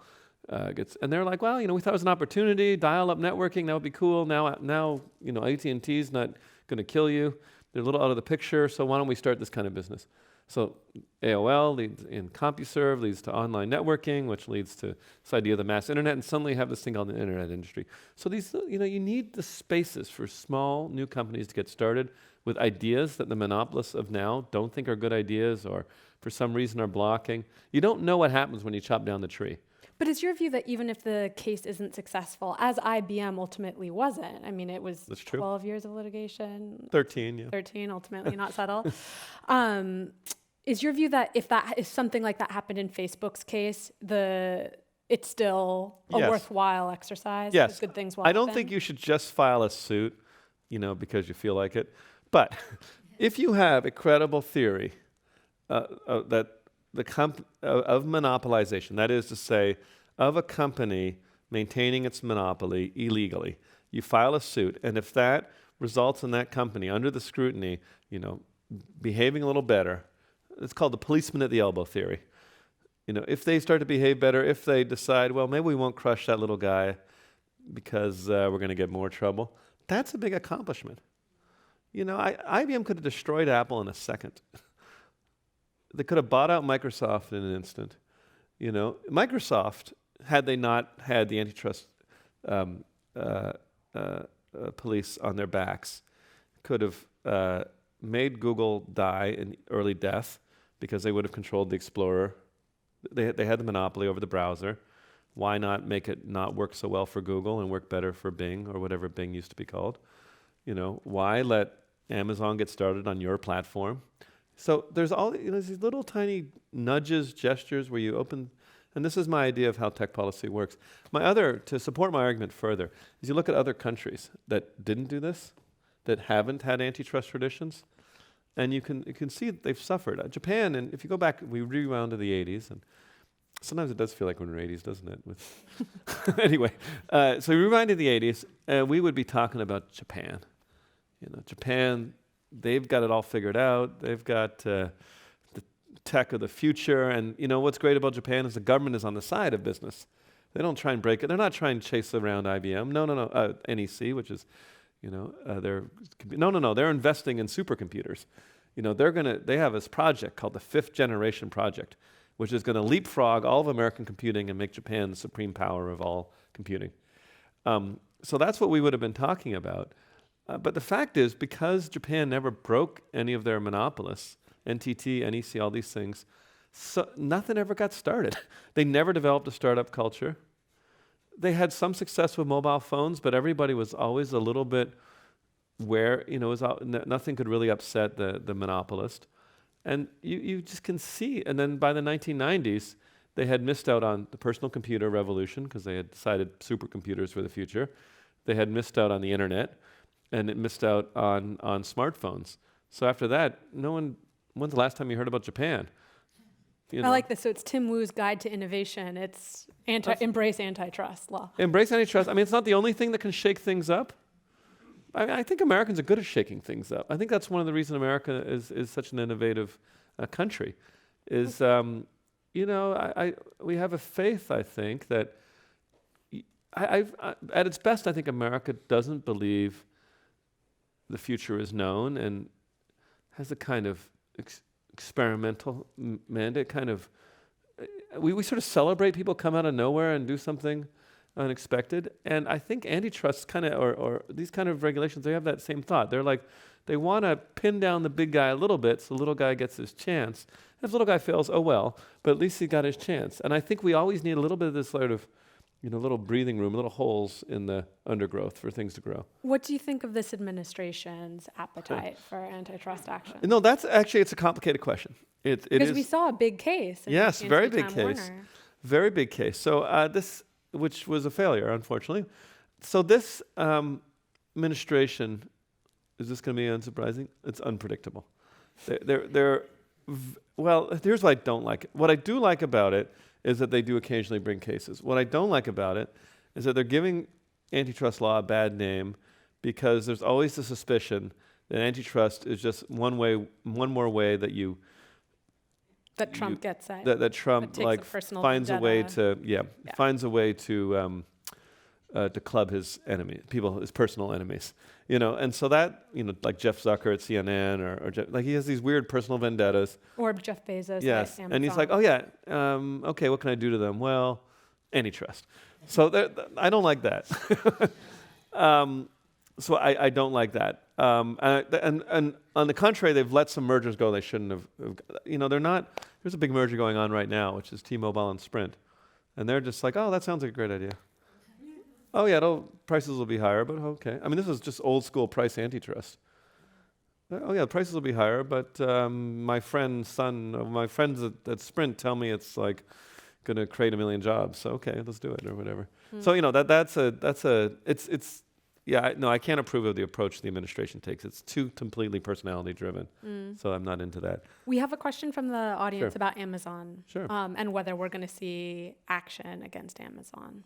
And they're like, well, we thought it was an opportunity, dial-up networking, that would be cool. Now, AT&T's not going to kill you. They're a little out of the picture, so why don't we start this kind of business? So AOL leads in CompuServe, leads to online networking, which leads to this idea of the mass internet, and suddenly you have this thing called the internet industry. So these, you need the spaces for small new companies to get started with ideas that the monopolists of now don't think are good ideas or for some reason are blocking. You don't know what happens when you chop down the tree. But is your view that even if the case isn't successful, as IBM ultimately wasn't, I mean, it was 12 years of litigation. 13, yeah. 13, ultimately not settle. Is your view that if something like that happened in Facebook's case, it's still a worthwhile exercise? Yes. Good things will I don't happen? think you should just file a suit, because you feel like it. But if you have a credible theory that of monopolization, that is to say, of a company maintaining its monopoly illegally, you file a suit, and if that results in that company under the scrutiny, behaving a little better, it's called the policeman at the elbow theory. If they start to behave better, if they decide, well, maybe we won't crush that little guy because we're going to get more trouble, that's a big accomplishment. IBM could have destroyed Apple in a second. They could have bought out Microsoft in an instant. Microsoft, had they not had the antitrust police on their backs, could have made Google die in early death because they would have controlled the Explorer. They had the monopoly over the browser. Why not make it not work so well for Google and work better for Bing or whatever Bing used to be called? Why let Amazon get started on your platform? So there's all these little tiny nudges, gestures where you open, and this is my idea of how tech policy works. To support my argument further, is you look at other countries that didn't do this, that haven't had antitrust traditions, and you can see that they've suffered. Japan, and if you go back, we rewound to the 80s, and Sometimes it does feel like we're in our 80s, doesn't it? Anyway, so we rewind to the 80s, we would be talking about Japan. Japan, they've got it all figured out. They've got the tech of the future. And what's great about Japan is the government is on the side of business. They don't try and break it. They're not trying to chase around IBM. No. NEC, which is, they're investing in supercomputers. They have this project called the 5th Generation Project, which is going to leapfrog all of American computing and make Japan the supreme power of all computing. So that's what we would have been talking about. But the fact is, because Japan never broke any of their monopolists, NTT, NEC, all these things, so nothing ever got started. They never developed a startup culture. They had some success with mobile phones, but everybody was always a little bit where, nothing could really upset the monopolist. And you just can see. And then by the 1990s, they had missed out on the personal computer revolution because they had decided supercomputers were the future. They had missed out on the internet, and it missed out on smartphones. So after that, when's the last time you heard about Japan? I like this. So it's Tim Wu's Guide to Innovation. It's embrace antitrust law. Embrace antitrust. I mean, it's not the only thing that can shake things up. I think Americans are good at shaking things up. I think that's one of the reasons America is such an innovative country. We have a faith, I think, that at its best, I think America doesn't believe the future is known and has a kind of experimental mandate. We sort of celebrate people come out of nowhere and do something unexpected. And I think antitrust or these kind of regulations, they have that same thought. They're like, they want to pin down the big guy a little bit so the little guy gets his chance. If the little guy fails, oh well, but at least he got his chance. And I think we always need a little bit of this sort of, little breathing room, little holes in the undergrowth for things to grow. What do you think of this administration's appetite for antitrust action? No, it's a complicated question. Because we saw a big case. Yes, very big case. Warner. Very big case. So this, which was a failure, unfortunately. So this administration, is this going to be unsurprising? It's unpredictable. Well, here's what I don't like. What I do like about it is that they do occasionally bring cases. What I don't like about it is that they're giving antitrust law a bad name because there's always the suspicion that antitrust is just one more way that Trump gets it. That Trump finds a way to club his his personal enemies, and so that like Jeff Zucker at CNN or he has these weird personal vendettas. Or Jeff Bezos. Yes, at and he's like, okay, what can I do to them? Well, antitrust. So I don't like that. So I don't like that. And on the contrary, they've let some mergers go they shouldn't have. They're not. There's a big merger going on right now, which is T-Mobile and Sprint, and they're just like, oh, that sounds like a great idea. Oh yeah, prices will be higher, but okay. I mean, this is just old school price antitrust. Oh yeah, prices will be higher, but my friends at Sprint tell me it's like going to create 1 million jobs. So okay, let's do it or whatever. So I can't approve of the approach the administration takes. It's too completely personality driven. So I'm not into that. We have a question from the audience about Amazon. Sure. And whether we're going to see action against Amazon.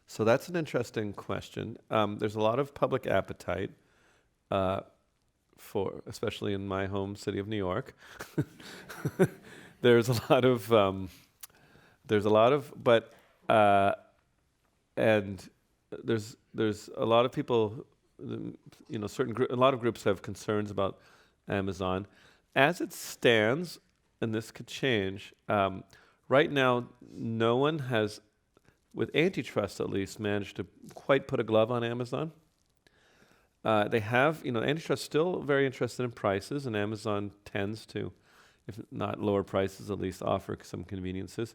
So that's an interesting question. There's a lot of public appetite especially in my home city of New York. There's a lot of, and there's a lot of people, a lot of groups have concerns about Amazon. As it stands, and this could change, right now no one has, with antitrust at least, managed to quite put a glove on Amazon. They have, antitrust still very interested in prices, and Amazon tends to, if not lower prices, at least offer some conveniences.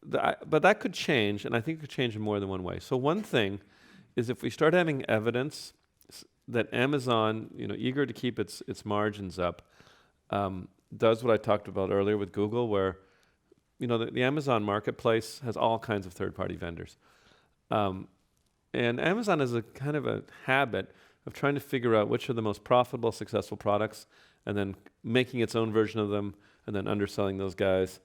But that could change, and I think it could change in more than one way. So one thing is if we start having evidence that Amazon, eager to keep its margins up, does what I talked about earlier with Google, where the Amazon marketplace has all kinds of third-party vendors. And Amazon has a kind of a habit of trying to figure out which are the most profitable, successful products, and then making its own version of them, and then underselling those guys.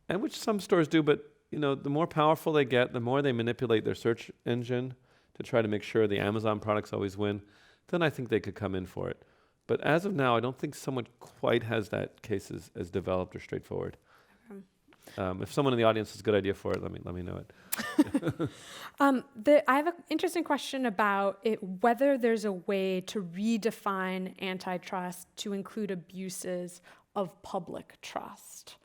and which some stores do, but the more powerful they get, the more they manipulate their search engine to try to make sure the Amazon products always win, then I think they could come in for it. But as of now, I don't think someone quite has that case as developed or straightforward. If someone in the audience has a good idea for it, let me know it. I have an interesting question about whether there's a way to redefine antitrust to include abuses of public trust.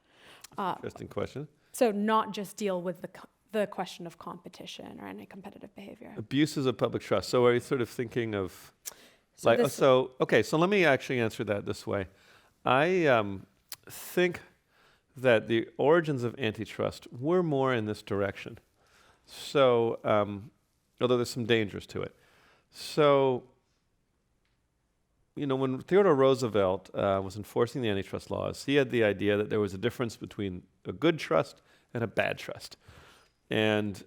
Interesting question. So not just deal with the question of competition or any competitive behavior. Abuses of public trust. So are you sort of thinking of So so let me actually answer that this way. I think that the origins of antitrust were more in this direction. So, although there's some dangers to it. So, when Theodore Roosevelt was enforcing the antitrust laws, he had the idea that there was a difference between a good trust and a bad trust. And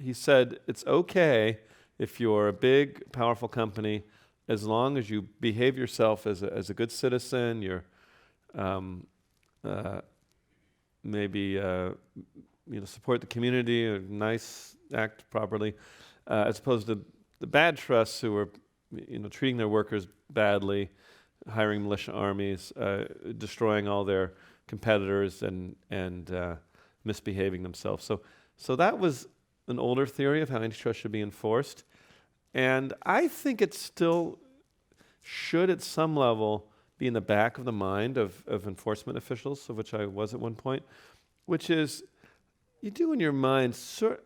he said, it's okay if you're a big, powerful company, as long as you behave yourself as a good citizen, you're maybe support the community, or act properly, as opposed to the bad trusts who are treating their workers badly, hiring militia armies, destroying all their competitors, and misbehaving themselves. So that was an older theory of how antitrust should be enforced, and I think it still should, at some level, be in the back of the mind of enforcement officials, of which I was at one point, which is, you do in your mind, so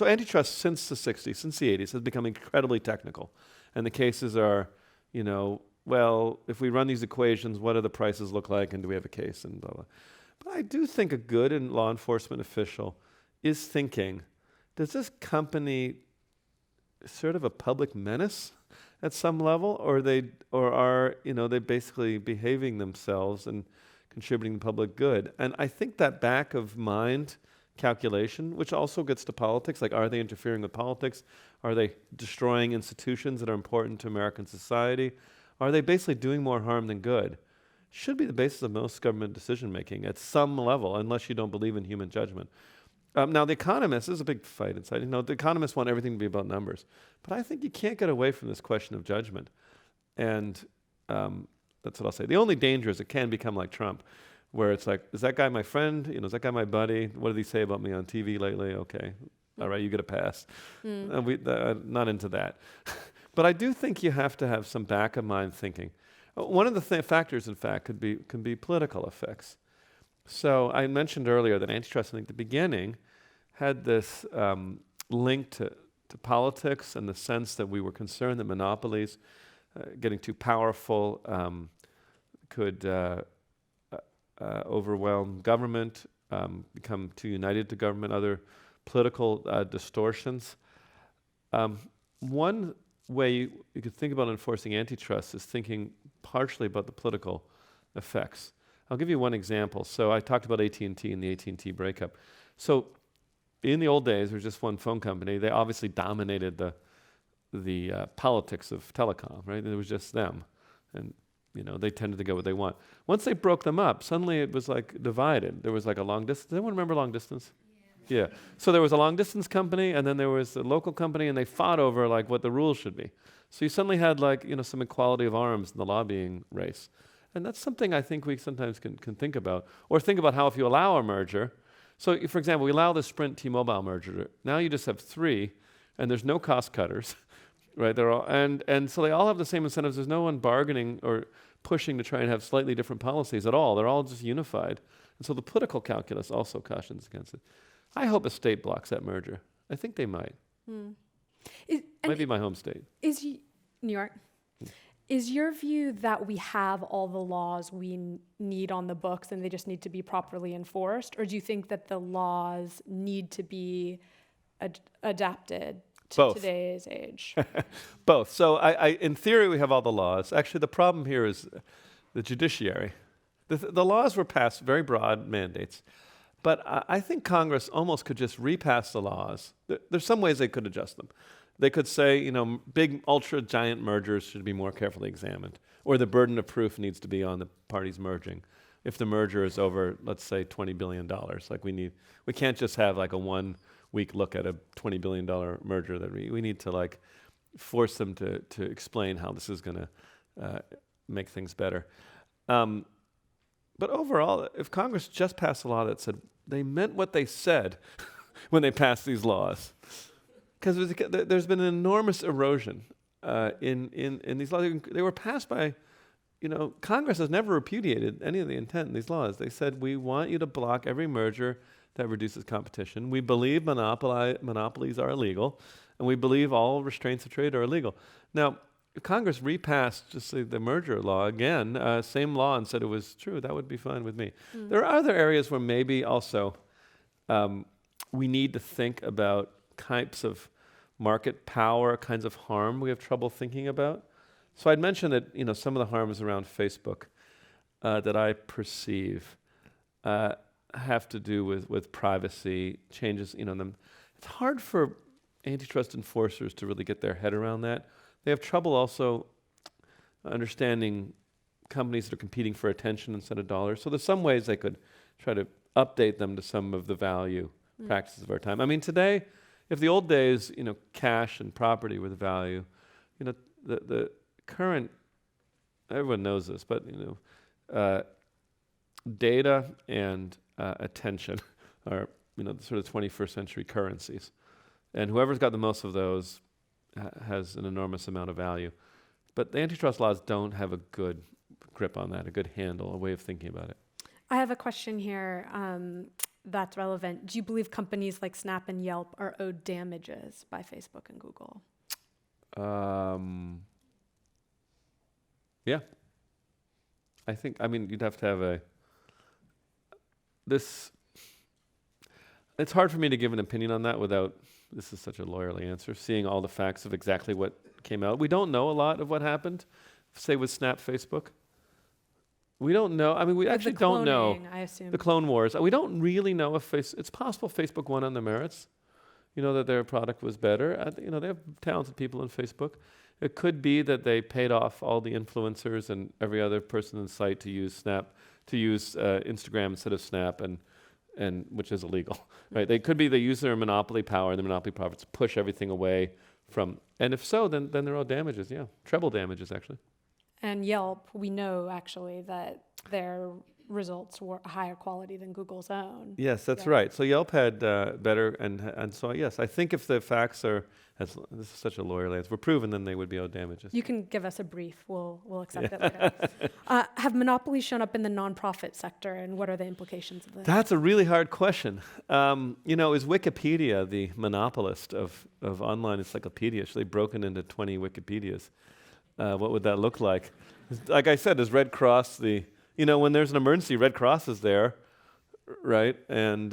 antitrust since the 60s, since the 80s, has become incredibly technical. And the cases are, well, if we run these equations, what do the prices look like, and do we have a case, and blah, blah. But I do think a good law enforcement official is thinking, does this company sort of a public menace at some level, or are they basically behaving themselves and contributing to public good? And I think that back of mind calculation, which also gets to politics, like, are they interfering with politics? Are they destroying institutions that are important to American society? Are they basically doing more harm than good? Should be the basis of most government decision making at some level, unless you don't believe in human judgment. Now, the economists, this is a big fight inside. The economists want everything to be about numbers. But I think you can't get away from this question of judgment. And that's what I'll say. The only danger is it can become like Trump, where it's like, is that guy my friend? Is that guy my buddy? What did he say about me on TV lately? Okay, all right, you get a pass. Not into that. But I do think you have to have some back of mind thinking. One of the factors, in fact, can be political effects. So I mentioned earlier that antitrust, I think, at the beginning, had this link to politics, and the sense that we were concerned that monopolies, getting too powerful, could overwhelm government, become too united to government, other political distortions. One way you could think about enforcing antitrust is thinking partially about the political effects. I'll give you one example. So I talked about AT&T and the AT&T breakup. So in the old days, there was just one phone company. They obviously dominated the politics of telecom, right? It was just them. And they tended to go what they want. Once they broke them up, suddenly it was like divided. There was like a long distance. Does anyone remember long distance? Yeah. So there was a long distance company, and then there was a local company, and they fought over like what the rules should be. So you suddenly had like, some equality of arms in the lobbying race. And that's something I think we sometimes can think about. Or think about how if you allow a merger, so for example, we allow the Sprint T-Mobile merger. Now you just have 3, and there's no cost cutters, right? They're all, and so they all have the same incentives. There's no one bargaining or pushing to try and have slightly different policies at all. They're all just unified. And so the political calculus also cautions against it. I hope a state blocks that merger. I think they might. Might be my home state. New York. Is your view that we have all the laws we need on the books and they just need to be properly enforced? Or do you think that the laws need to be adapted to Both. Today's age? Both. So in theory, we have all the laws. Actually, the problem here is the judiciary. The laws were passed, very broad mandates. But I think Congress almost could just repass the laws. There's some ways they could adjust them. They could say, big, ultra-giant mergers should be more carefully examined, or the burden of proof needs to be on the parties merging, if the merger is over, let's say, $20 billion. Like we can't just have like a 1 week look at a $20 billion merger. That we need to like force them to explain how this is going to make things better. But overall, if Congress just passed a law that said they meant what they said when they passed these laws, because there's been an enormous erosion in these laws. They were passed by, Congress has never repudiated any of the intent in these laws. They said, we want you to block every merger that reduces competition. We believe monopolies are illegal, and we believe all restraints of trade are illegal. Now, if Congress repassed just the merger law again, same law, and said it was true, that would be fine with me. There are other areas where maybe also we need to think about types of market power, kinds of harm we have trouble thinking about. So I'd mentioned that some of the harms around Facebook that I perceive have to do with privacy changes. It's hard for antitrust enforcers to really get their head around that. They have trouble also understanding companies that are competing for attention instead of dollars. So there's some ways they could try to update them to some of the value practices of our time. I mean, today, if the old days, cash and property were the value, the current, everyone knows this, but data and attention are the sort of 21st century currencies, and whoever's got the most of those has an enormous amount of value. But the antitrust laws don't have a good grip on that, a good handle, a way of thinking about it. I have a question here that's relevant. Do you believe companies like Snap and Yelp are owed damages by Facebook and Google? Yeah. You'd have to have it's hard for me to give an opinion on that without, this is such a lawyerly answer, seeing all the facts of exactly what came out. We don't know a lot of what happened, say with Snap, Facebook. We don't know. We actually don't know. I assume. The clone wars. We don't really know if it's possible Facebook won on the merits, that their product was better. They have talented people in Facebook. It could be that they paid off all the influencers and every other person in the site to use Instagram instead of Snap, and which is illegal, right? They could be they use their monopoly power and the monopoly profits to push everything away from. And if so, then they're all damages. Yeah, treble damages actually. And Yelp, we know actually that their results were higher quality than Google's own. Yes, that's right. So Yelp had better, and so yes, I think if the facts are, this is such a lawyerly answer, were proven, then they would be owed damages. You can give us a brief. We'll accept it later. Have monopolies shown up in the nonprofit sector, and what are the implications of this? That's a really hard question. Is Wikipedia the monopolist of online encyclopedia? Should they broken into 20 Wikipedias? What would that look like? Like I said, is Red Cross when there's an emergency, Red Cross is there, right? And,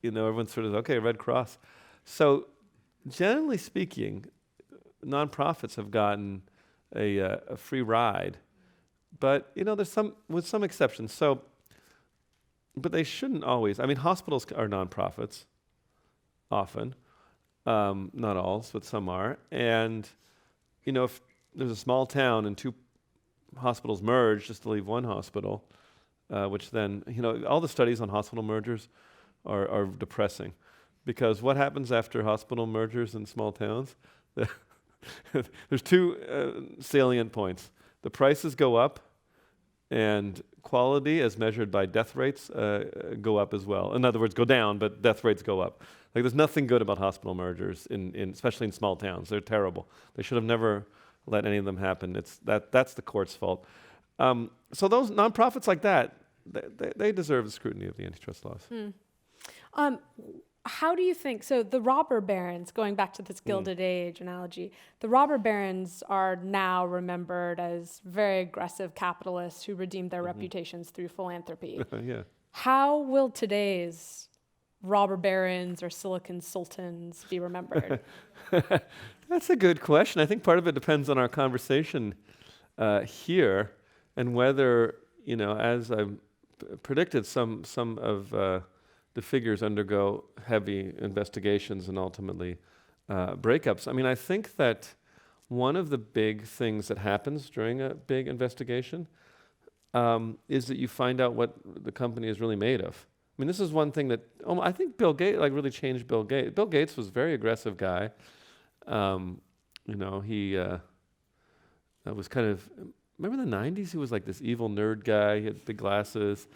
everyone's sort of, okay, Red Cross. So generally speaking, nonprofits have gotten a free ride. But, there's with some exceptions. So, but they shouldn't always. Hospitals are nonprofits, often. Not all, but some are. And, if there's a small town and two hospitals merge just to leave one hospital, which then, all the studies on hospital mergers are depressing, because what happens after hospital mergers in small towns? There's two salient points. The prices go up, and quality, as measured by death rates, go up as well. In other words, go down, but death rates go up. Like, there's nothing good about hospital mergers, especially in small towns. They're terrible. They should have never let any of them happen. That's the court's fault. So those nonprofits like that, they deserve the scrutiny of the antitrust laws. How do you think, so the robber barons, going back to this Gilded Age analogy, the robber barons are now remembered as very aggressive capitalists who redeemed their reputations through philanthropy. Yeah. How will today's robber barons or Silicon Sultans be remembered? That's a good question. I think part of it depends on our conversation here, and whether, as I predicted, some of the figures undergo heavy investigations and ultimately breakups. I think that one of the big things that happens during a big investigation is that you find out what the company is really made of. I mean, this is one thing that I think Bill Gates really changed Bill Gates. Bill Gates was a very aggressive guy. He was kind of, remember the 90s? He was like this evil nerd guy. He had big glasses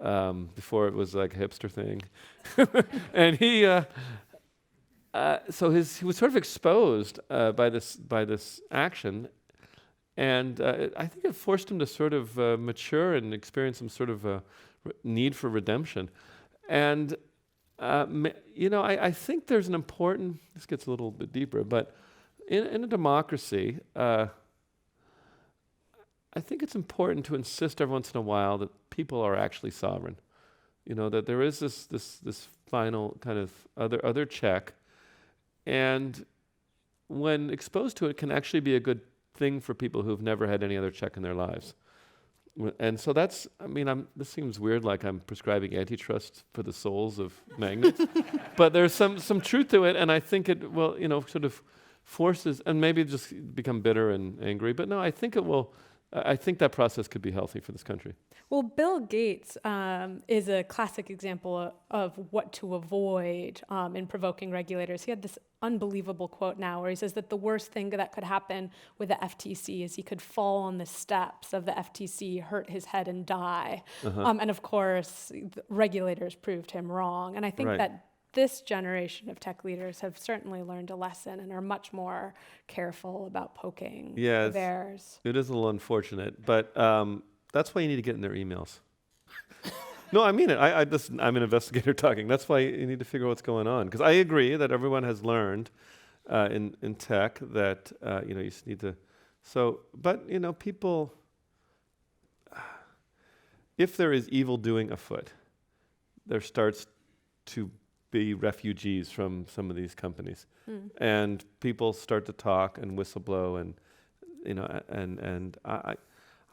before it was like a hipster thing. And he was sort of exposed by this action. And I think it forced him to sort of mature and experience some sort of need for redemption. And, I think there's an important, this gets a little bit deeper, but in a democracy, I think it's important to insist every once in a while that people are actually sovereign. That there is this final kind of other check. And when exposed to it, can actually be a good thing for people who've never had any other check in their lives. And so this seems weird, like I'm prescribing antitrust for the souls of magnets, but there's some truth to it, and I think it will, sort of forces, and maybe just become bitter and angry, but no, I think it will, I think that process could be healthy for this country. Well, Bill Gates is a classic example of what to avoid in provoking regulators. He had this unbelievable quote now where he says that the worst thing that could happen with the FTC is he could fall on the steps of the FTC, hurt his head, and die. And of course, the regulators proved him wrong. And I think that this generation of tech leaders have certainly learned a lesson and are much more careful about poking theirs. It is a little unfortunate, but that's why you need to get in their emails. No, I mean it. I'm an investigator talking. That's why you need to figure out what's going on. Because I agree that everyone has learned in tech that you just need to. But people, if there is evil doing afoot, there starts to be refugees from some of these companies, and people start to talk and whistleblow, and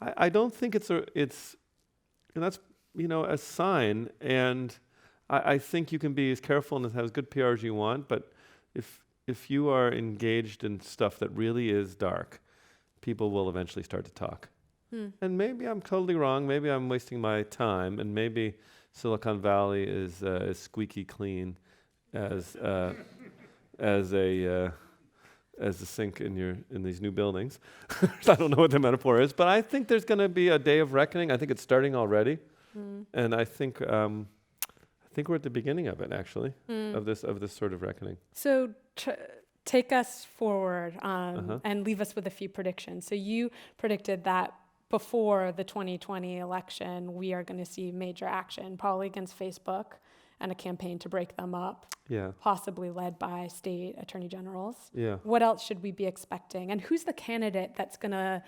I don't think it's that's a sign, and I think you can be as careful and have as good PR as you want, but if you are engaged in stuff that really is dark, people will eventually start to talk. And maybe I'm totally wrong, maybe I'm wasting my time, and maybe Silicon Valley is as squeaky clean as the sink in these new buildings. I don't know what the metaphor is, but I think there's going to be a day of reckoning. I think it's starting already, and I think we're at the beginning of it, actually, of this sort of reckoning. So take us forward and leave us with a few predictions. So you predicted that before the 2020 election, we are going to see major action, probably against Facebook, and a campaign to break them up, possibly led by state attorney generals. What else should we be expecting? And who's the candidate that's going to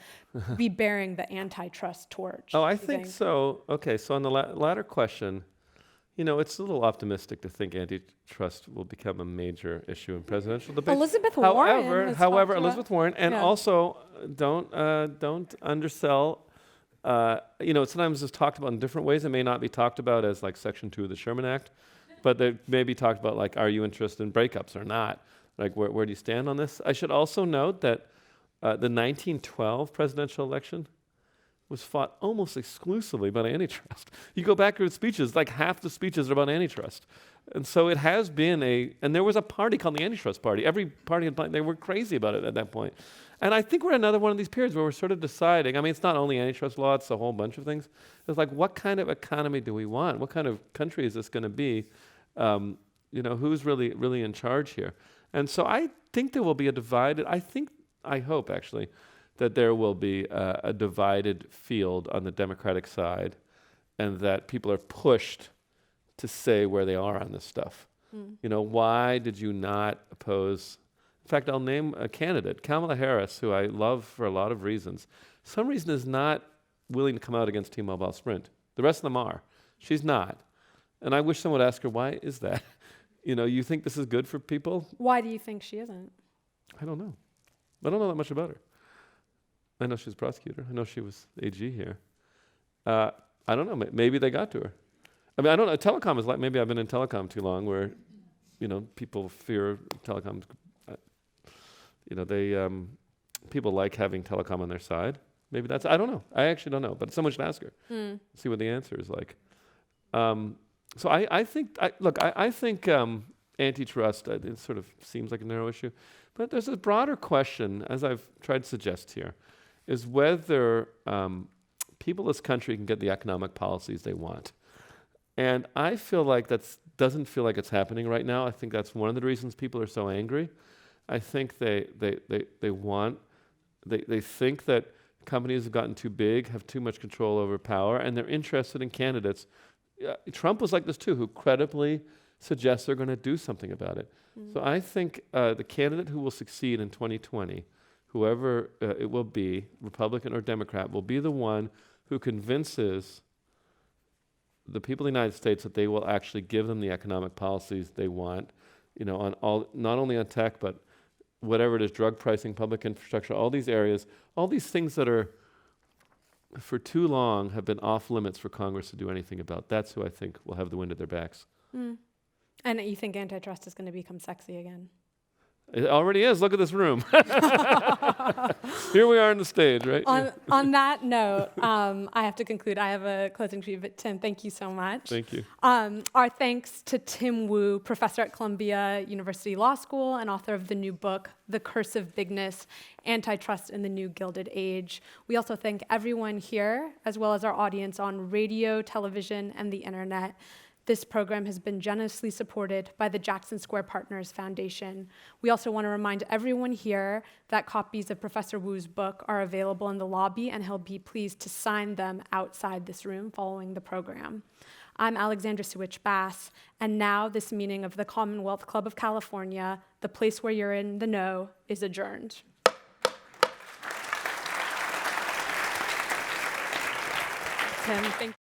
be bearing the antitrust torch? Oh, I think so. Okay, so on the latter question, it's a little optimistic to think antitrust will become a major issue in presidential debate. Elizabeth Warren, Elizabeth Warren, and also don't undersell. Sometimes it's talked about in different ways. It may not be talked about as like Section 2 of the Sherman Act, but they may be talked about like, are you interested in breakups or not? Like, where do you stand on this? I should also note that the 1912 presidential election was fought almost exclusively about antitrust. You go back to the speeches, like half the speeches are about antitrust. And so it has been and there was a party called the Antitrust Party. Every party, they were crazy about it at that point. And I think we're in another one of these periods where we're sort of deciding, it's not only antitrust law, it's a whole bunch of things. It's like, what kind of economy do we want? What kind of country is this going to be? Who's really in charge here? And so I think there will be I hope actually, that there will be a divided field on the Democratic side, and that people are pushed to say where they are on this stuff. Why did you not oppose? In fact, I'll name a candidate, Kamala Harris, who I love for a lot of reasons. Some reason is not willing to come out against T-Mobile Sprint. The rest of them are. She's not. And I wish someone would ask her, why is that? You think this is good for people? Why do you think she isn't? I don't know. I don't know that much about her. I know she's a prosecutor. I know she was AG here. I don't know. Maybe they got to her. I don't know. Telecom is like, maybe I've been in telecom too long where, people fear telecom. People like having telecom on their side. Maybe that's, I don't know. I actually don't know, but someone should ask her. See what the answer is like. So I think, I think antitrust, it sort of seems like a narrow issue, but there's a broader question, as I've tried to suggest here, is whether people in this country can get the economic policies they want. And I feel like doesn't feel like it's happening right now. I think that's one of the reasons people are so angry. I think they think that companies have gotten too big, have too much control over power, and they're interested in candidates. Trump was like this too, who credibly suggests they're going to do something about it. So I think the candidate who will succeed in 2020, whoever it will be, Republican or Democrat, will be the one who convinces the people of the United States that they will actually give them the economic policies they want, on all, not only on tech, but whatever it is, drug pricing, public infrastructure, all these areas, all these things that are, for too long, have been off limits for Congress to do anything about. That's who I think will have the wind at their backs. And you think antitrust is going to become sexy again? It already is. Look at this room. Here we are on the stage, right? On that note, I have to conclude. I have a closing treat, but Tim, thank you so much. Thank you. Our thanks to Tim Wu, professor at Columbia University Law School and author of the new book, The Curse of Bigness, Antitrust in the New Gilded Age. We also thank everyone here, as well as our audience on radio, television, and the internet. This program has been generously supported by the Jackson Square Partners Foundation. We also want to remind everyone here that copies of Professor Wu's book are available in the lobby, and he'll be pleased to sign them outside this room following the program. I'm Alexandra Suich-Bass, and now this meeting of the Commonwealth Club of California, the place where you're in the know, is adjourned. Tim, thank you.